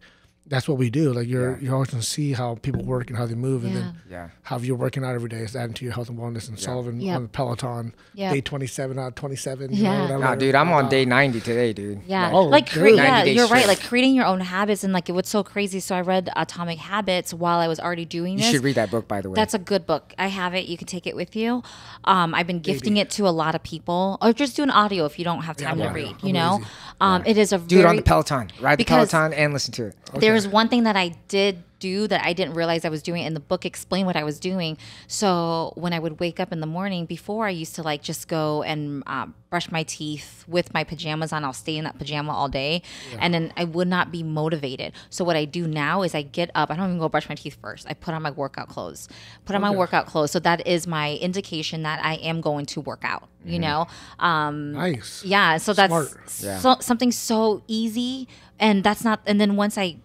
that's what we do. Like you're always going to see how people work and how they move, and then
Yeah.
how you're working out every day is adding to your health and wellness. And Sullivan
Yep.
on the Peloton,
Yep.
day 27 out of 27.
Yeah.
You know, whatever.
Nah, dude, I'm on day 90 today, dude.
Yeah,
Oh,
like
good.
90 days
you're right.
straight.
Like creating your own habits, and like what's so crazy. So I read Atomic Habits while I was already doing
You
this.
should read that book, by the way.
That's a good book. I have it. You can take it with you. I've been gifting it to a lot of people, or just do an audio if you don't have time to
I'm
read.
I'm
You know,
lazy.
it is a
do it
very,
on the Peloton. Ride the
because-
Peloton and listen to it.
There's one thing that I did do that I didn't realize I was doing, and the book explained what I was doing. So when I would wake up in the morning, before I used to like just go and brush my teeth with my pajamas on. I'll stay in that pajama all day, and then I would not be motivated. So what I do now is I get up. I don't even go brush my teeth first. I put on my workout clothes. So that is my indication that I am going to work out. You know,
Nice.
yeah. So that's
Smart.
something so easy, and that's not. And then once I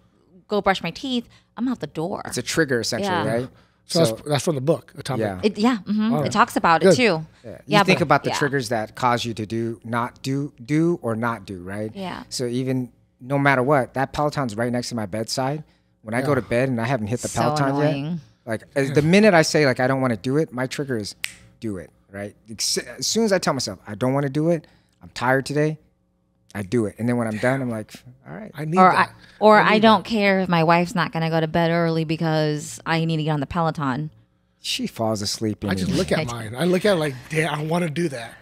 go brush my teeth, I'm out the door.
It's a trigger, essentially,
Yeah.
right?
So, that's from the book, Atomic.
Yeah.
It talks about it
Good.
too.
You think
but-
about the
yeah.
triggers that cause you to do or not do, right?
Yeah.
So even no matter what, that Peloton's right next to my bedside. When I go to bed and I haven't hit the
So
Peloton
annoying.
yet, like the minute I say like I don't want to do it, my trigger is do it, right? As soon as I tell myself I don't want to do it, I'm tired today, I do it, and then when I'm done, I'm like, all right.
I need
Or
that.
I don't care if my wife's not gonna go to bed early because I need to get on the Peloton.
She falls asleep.
I just look at mine. I look at it like, damn, I want to do that.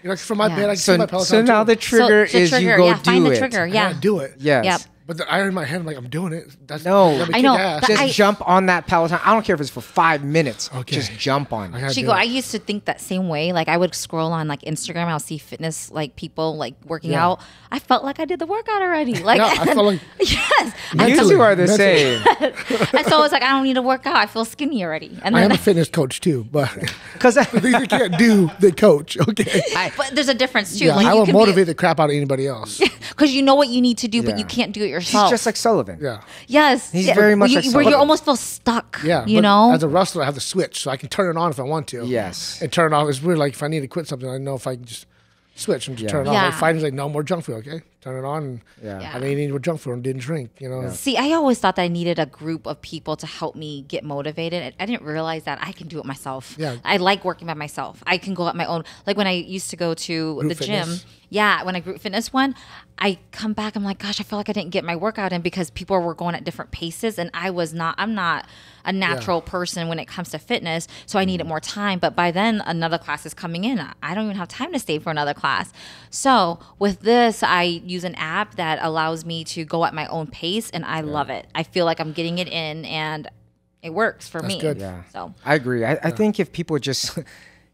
You know, 'cause from my
Yeah.
bed, I can see my Peloton.
So now
too.
the trigger
So the
is you
trigger,
go
yeah,
do
find the
it.
trigger,
I
yeah.
gotta do it.
Yes.
Yep.
But I in my head, I'm like, I'm doing it. That's
No,
let me
I know,
kick ass.
but
Just
I-
jump on that Peloton. I don't care if it's for 5 minutes.
Okay.
Just jump on
I
it.
gotta do
Chico,
it.
I used to think that same way. Like I would scroll on like Instagram, I'll see fitness like people like working
Yeah.
out. I felt like I did the workout already. Like
Yeah, I felt like
yes.
You
Mentally,
two are the
mentally.
same.
And so I was like, I don't need to work out. I feel skinny already. And
I am
then
a fitness coach too, but
Because
the things I can't do, they coach. Okay.
but there's a difference too.
Yeah,
like
I
you
will
can
motivate the crap out of anybody else.
because you know what you need to do, but
Yeah.
you can't do it
he's
yourself.
just like Sullivan.
Yeah.
yes,
He's very much
where
like
you, where you
Sullivan.
almost feel stuck.
Yeah.
you
but
know.
as a wrestler, I have the switch, so I can turn it on if I want to.
Yes.
And turn it off. It's weird. Like if I need to quit something, I know if I can just switch and just turn it off.
Yeah.
Like fighting's like no more junk food. Okay, turn it on. And
Yeah.
Yeah.
I didn't eat more junk food and didn't drink. You know.
See, I always thought that I needed a group of people to help me get motivated. I didn't realize that I can do it myself.
Yeah.
I like working by myself. I can go at my own. Like when I used to go to
Group
the
fitness.
gym. Yeah, when I group fitness one, I come back, I'm like, gosh, I feel like I didn't get my workout in because people were going at different paces, and I'm not a natural person when it comes to fitness, so I needed more time. But by then, another class is coming in. I don't even have time to stay for another class. So with this, I use an app that allows me to go at my own pace, and I love it. I feel like I'm getting it in, and it works for me.
good.
Yeah.
So
I agree. I think if people just,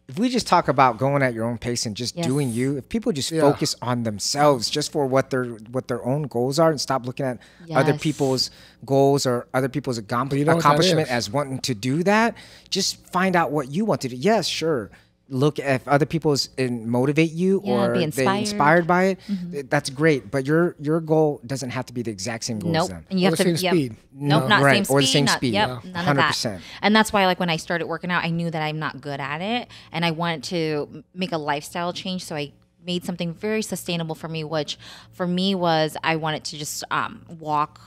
if we just talk about going at your own pace and just
Yes.
doing you, if people just focus on themselves just for what their own goals are and stop looking at other
Yes.
people's goals or other people's
you know what that
accomplishment
is.
as wanting to do that, just find out what you want to do. Yes, sure. Look at if other people's motivate you
Yeah,
or
be
they
inspired.
inspired by it. That's great, but your goal doesn't have to be the exact same goal as
nope.
them.
And you
Or
have
the
to
same speed.
Nope,
No,
not
right,
same speed.
or the same
not,
speed.
Yep,
Yeah.
none of that.
100%.
And that's why, like, when I started working out, I knew that I'm not good at it, and I wanted to make a lifestyle change. So I made something very sustainable for me, which for me was I wanted to just walk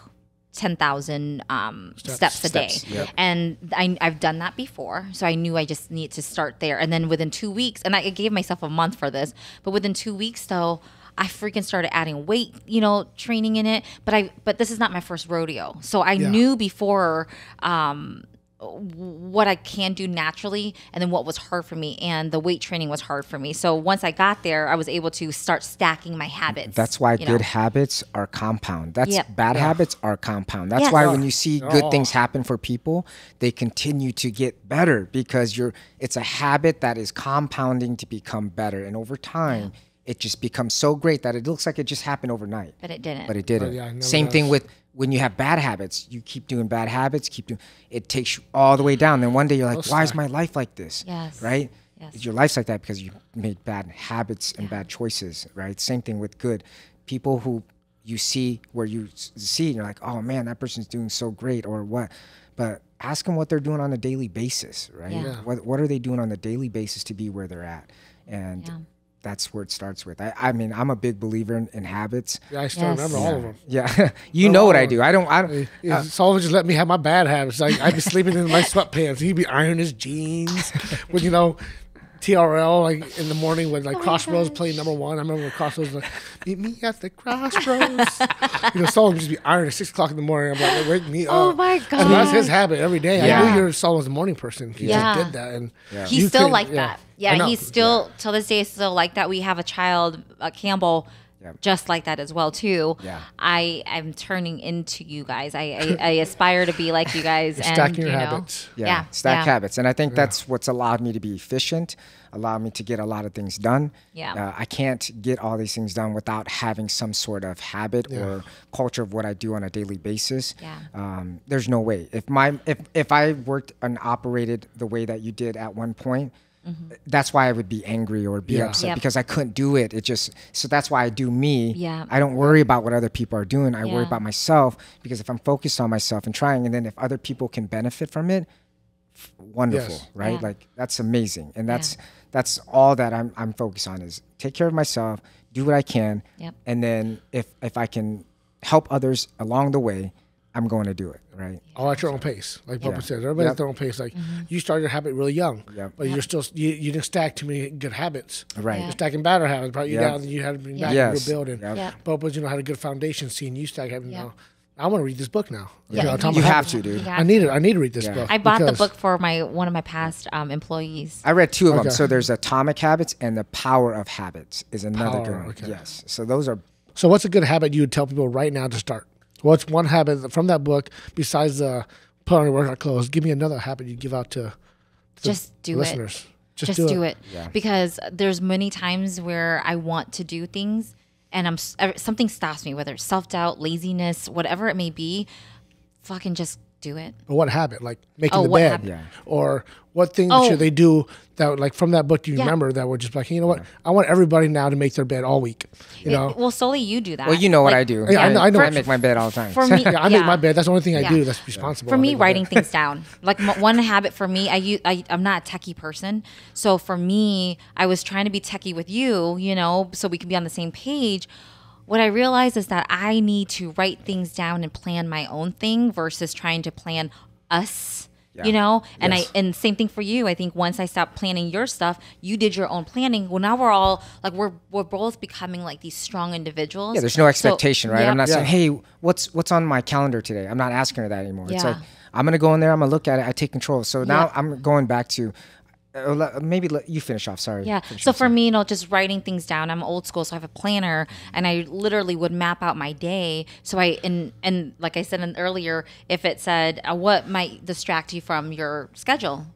10,000 steps a day.
Yep.
And I've done that before. So I knew I just need to start there. And then within 2 weeks, and I gave myself a month for this, but within 2 weeks though, I freaking started adding weight, training in it. But this is not my first rodeo. So I knew before what I can do naturally and then what was hard for me, and the weight training was hard for me. So once I got there, I was able to start stacking my habits.
That's why
you know.
good habits are compound. That's
Yep.
bad habits are compound. That's
Yes.
why when you see good
Oh.
things happen for people, they continue to get better because it's a habit that is compounding to become better. And over time, it just becomes so great that it looks like it just happened overnight.
But it didn't.
But it didn't.
yeah, it never
Same thing
does.
with when you have bad habits, you keep doing bad habits, it takes you all the way down. Then one day you're like, why is my life like this?
Yes.
Right?
Yes.
Your life's like that because you made bad habits and bad choices, right? Same thing with good. People who you see where you see and you're like, oh man, that person's doing so great or what. But ask them what they're doing on a daily basis, right?
Yeah.
What are they doing on a daily basis to be where they're at? And
Yeah.
that's where it starts with. I mean, I'm a big believer in habits.
Yeah, I still
Yes.
remember all of them.
Yeah, you know what I do. I don't.
Yeah, Sullivan just let me have my bad habits. Like I'd be sleeping in my sweatpants. He'd be ironing his jeans. When TRL like in the morning when Crossroads played number one. I remember when Crossroads was like, meet me at the Crossroads. Sullivan would just be ironing at 6 o'clock in the morning. I'm like, wake me up.
Oh my
And that's
God.
his habit every day. I
Yeah.
knew Sullivan's a morning person. He
Yeah.
just did that, and
He's
you
still
couldn't-
like that.
I
Yeah,
know.
he's still till this day still like that. We have a child, Campbell, just like that as well too.
Yeah.
I'm turning into you guys. I aspire to be like you guys.
You're
and
stacking your
you know,
habits.
Yeah,
stack habits. And I think that's what's allowed me to be efficient, allowed me to get a lot of things done.
Yeah.
I can't get all these things done without having some sort of habit or culture of what I do on a daily basis.
Yeah.
There's no way. If I worked and operated the way that you did at one point, that's why I would be angry or be upset
Yep.
because I couldn't do it. So that's why I do me.
Yeah.
I don't worry about what other people are doing. I worry
Yeah.
about myself because if I'm focused on myself and trying, and then if other people can benefit from it, wonderful,
Yes.
right?
Yeah.
Like that's amazing. And that's all that I'm focused on is take care of myself, do what I can.
Yep.
And then if I can help others along the way, I'm going to do it, right?
All at your own pace, like Papa
Yeah.
says. Everybody
Yep.
at their own pace. Like you started your habit really young,
Yep.
but you're still you didn't stack too many good habits.
Right.
You're stacking bad habits. Brought you
Yep.
down, and you had to bring back
Yes.
your building.
Yep.
Yeah.
But had a good foundation. Seeing you stack having I want to read this book now.
Yeah,
Atomic
You have
Habits.
to, dude.
Yeah.
I need it. I need to read this
Yeah.
book.
I bought the
because-
book for one of my past employees.
I read 2 of them.
Okay.
So there's Atomic Habits and The Power of Habits is another
Power,
good one.
okay.
Yes. So those are
So what's a good habit you would tell people right now to start? What's one habit from that book besides put on your workout clothes? Give me another habit you give out to
Just do it.
listeners.
Just do it.
Yeah.
Because there's many times where I want to do things and something stops me, whether it's self-doubt, laziness, whatever it may be. Fucking just do it.
But what habit? Like making
Oh,
the
what
bed.
habit?
Yeah.
Or what things
Oh.
should they do that like from that book do you
Yeah.
remember that were just like, you know what? I want everybody now to make their bed all week. You know?
Well, solely you do that.
well, you know what
Like,
I do.
Yeah, I know
I
what
make my bed all the time.
For me,
Yeah, I make my bed. That's the only thing I
Yeah.
do that's responsible.
For
I
me,
make my
writing
bed.
things down. Like one habit for me, I'm not a techie person. So for me, I was trying to be techie with you, so we could be on the same page. What I realized is that I need to write things down and plan my own thing versus trying to plan us You know, and
Yes.
and same thing for you. I think once I stopped planning your stuff, you did your own planning. Well, now we're all like we're both becoming like these strong individuals.
Yeah, there's no expectation, right?
yeah.
I'm not saying,
Yeah.
hey, what's on my calendar today? I'm not asking her that anymore. It's
Yeah.
like I'm gonna go in there, I'm gonna look at it, I take control. So now
Yeah.
I'm going back to maybe let you finish off. Sorry.
Yeah.
Finish
So
off,
for
sorry.
me, just writing things down. I'm old school, so I have a planner, and I literally would map out my day. So and like I said earlier, if it said what might distract you from your schedule,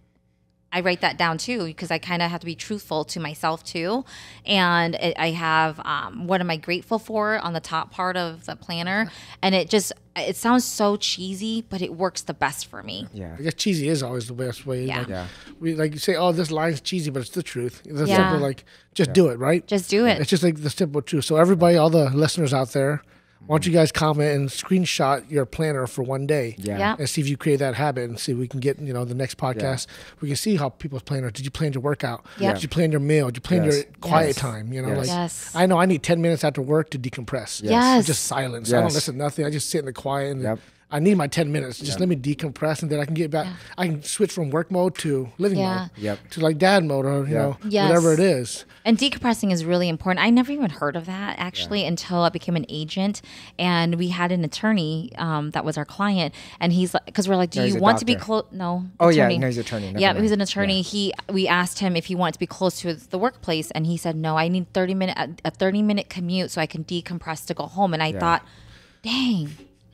I write that down too because I kind of have to be truthful to myself too. And I have what am I grateful for on the top part of the planner, and it sounds so cheesy, but it works the best for me.
Yeah.
I guess cheesy is always the best way.
Yeah.
Like,
Yeah.
we like you say, oh, this line's cheesy, but it's the truth. It's
Yeah.
simple, like just do it, right?
Just do it.
It's just like the simple truth. So everybody, all the listeners out there, why don't you guys comment and screenshot your planner for one day?
Yeah.
Yeah.
And see if you create that habit and see if we can get, the next podcast. We can see how people's planner. Did you plan your workout?
Yeah.
Did you plan your meal? Did you plan
Yes.
your quiet
Yes.
time?
Yes.
Like
Yes.
I know I need 10 minutes after work to decompress.
Yes.
Just silence. I don't
Yes.
listen to nothing. I just sit in the quiet and
Yep.
I need my 10 minutes. Just let me decompress and then I can get back. I can switch from work mode to living
Yeah.
mode.
Yep.
To like dad mode or,
Yes.
whatever it is.
And decompressing is really important. I never even heard of that actually until I became an agent, and we had an attorney that was our client, and he's like, because we're like, do
No, he's
you
a
want to be
doctor.
close? No.
Oh, yeah.
attorney.
No, he's an attorney. Never
Yeah,
mind.
he was an attorney. We asked him if he wanted to be close to the workplace, and he said no. I need a 30-minute commute so I can decompress to go home. And I thought, dang,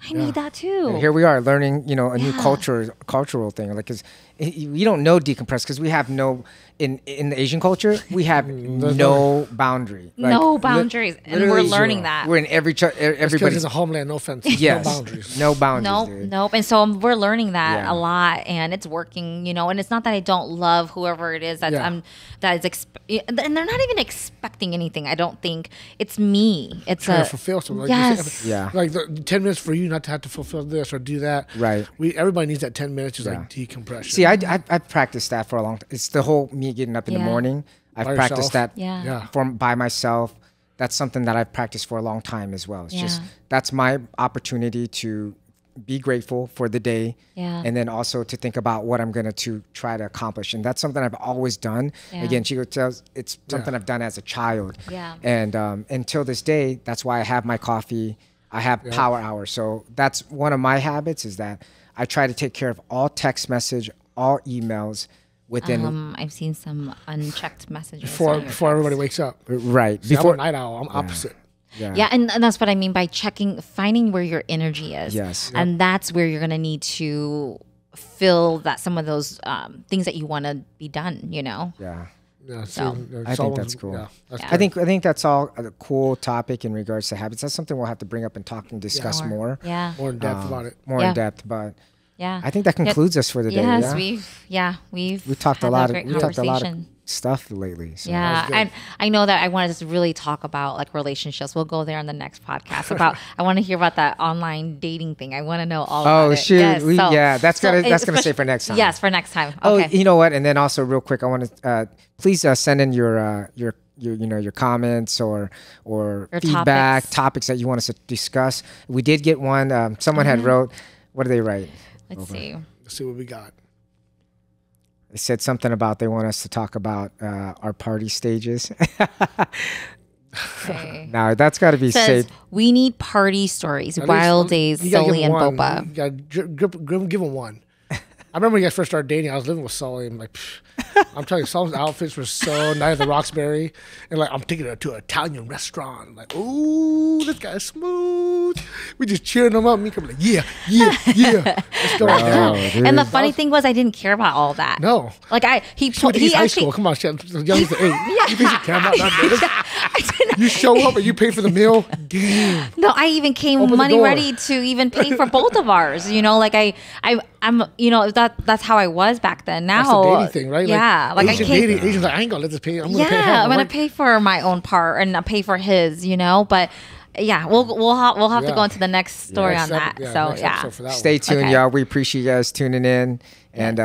I need that too.
Here we are learning, a new cultural thing. Like, cause we don't know decompress because we have no in the Asian culture we have no boundary. Like,
No boundaries, and we're
literally
learning
zero.
that.
We're in
Because
everybody's
it's a homeland, no offense.
yes,
No boundaries.
no boundaries.
Nope,
Dude.
nope. And so we're learning that
Yeah.
a lot, and it's working, And it's not that I don't love whoever it is
Yeah.
that is, and they're not even expecting anything. I don't think it's me. It's
Trying
a
to fulfill something. Like you
yes,
said,
Yeah.
Like the 10 minutes for you not to have to fulfill this or do that.
Right.
Everybody needs that 10 minutes just
Yeah.
like decompression.
See, I've practiced that for a long time. It's the whole me getting up in the
Yeah.
morning. I've
By
practiced
yourself?
that
Yeah.
by myself. That's something that I've practiced for a long time as well. It's just
Yeah.
that's my opportunity to be grateful for the day,
Yeah.
and then also to think about what I'm gonna to try to accomplish. And that's something I've always done.
Yeah.
Again, Chico tells it's something I've done as a child.
Yeah.
And until this day, that's why I have my coffee. I have power hour. So that's one of my habits is that I try to take care of all text message, all emails within
I've seen some unchecked messages
before
on your
before everybody
text.
wakes up.
right
See,
before.
I'm a night owl. I'm opposite.
Yeah, and that's what I mean by finding where your energy is.
Yes.
And that's where you're going to need to fill some of those things that you want to be done,
Yeah.
Yeah,
So-
I think that's cool.
Yeah, that's
I think that's all a cool topic in regards to habits. That's something we'll have to bring up and talk and discuss more.
Yeah.
more in depth about it.
More
Yeah.
in depth. But
Yeah.
I think that concludes us for the day.
Yes,
Yeah.
we've
We talked a
had
lot.
great
We talked a lot of
conversation.
stuff lately. So.
Yeah,
good.
and I know that I wanted to really talk about like relationships. We'll go there on the next podcast about. I want to hear about that online dating thing. I want to know all.
Oh
about it.
shoot!
Yes,
That's gonna
especially-
stay for next time.
Yes, for next time.
Oh,
Okay.
you know what? And then also, real quick, I want to please send in your your comments or feedback topics that you want us to discuss. We did get one. Someone had wrote. What did they write?
Let's see.
Let's see what we got.
They said something about they want us to talk about our party stages.
Okay.
Now that's got to be
Says
safe.
we need party stories,
At
wild
least,
days,
you gotta
Sully
give
and
him one.
Boba.
You gotta give him one. I remember when you guys first started dating. I was living with Sully. I'm like, I'm telling you, Sully's outfits were so nice at the Roxbury, and like I'm taking her to an Italian restaurant. Like, ooh, this guy's smooth. We just cheering him up. Me come like, yeah, let's go right now.
dude.
And the funny thing was, I didn't care about all that.
No.
Like he
She went to
he
East High
actually.
School. Come on, she was young as 8. You think she care about that?
I didn't.
You show up and you pay for the meal. Damn.
No, I even came
Open the
money
door.
ready to even pay for both of ours. Like I'm that's how I was back then. Now
That's the dating thing, right?
Yeah, like I
Asian
can't.
dating. Asians like, I ain't gonna let this pay. I'm gonna pay
Yeah,
half.
I'm gonna
Like,
pay for my own part and pay for his. But yeah, we'll have to
Yeah.
go into the next story on that.
next
So
next
yeah,
episode for that
Stay
one.
tuned,
Okay.
y'all. We appreciate you guys tuning in and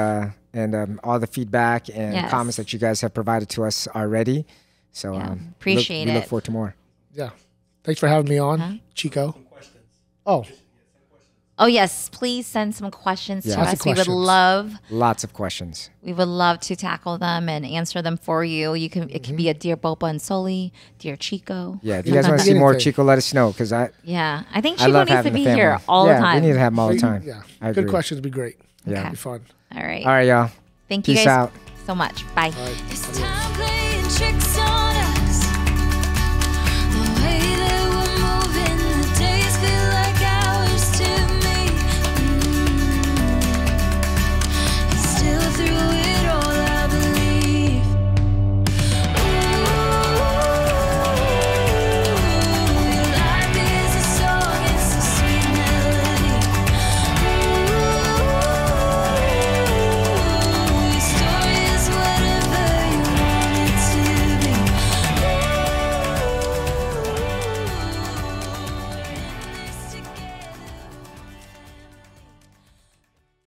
all the feedback and
Yes.
comments that you guys have provided to us already. So
appreciate
we look
it.
forward to more.
Yeah. Thanks for having me on, Chico. Oh.
Oh yes, please send some questions
Yeah.
to
Lots
us.
of
We would
questions.
Lots of questions.
love to tackle them and answer them for you. You can it can be a Dear Boba and Soli, Dear Chico.
Yeah, if you guys want to see more Chico, let us know because I
I think
I
Chico
love
needs to
having the
be
family.
here all
yeah,
the time.
we need to have them all the time.
Yeah.
I
Good
agree.
questions would be great.
Yeah.
It'd be fun.
All right.
All right, y'all.
Thank you
Peace
guys
out.
so much. Bye.
All right.
It's
Adios.
time playing tricks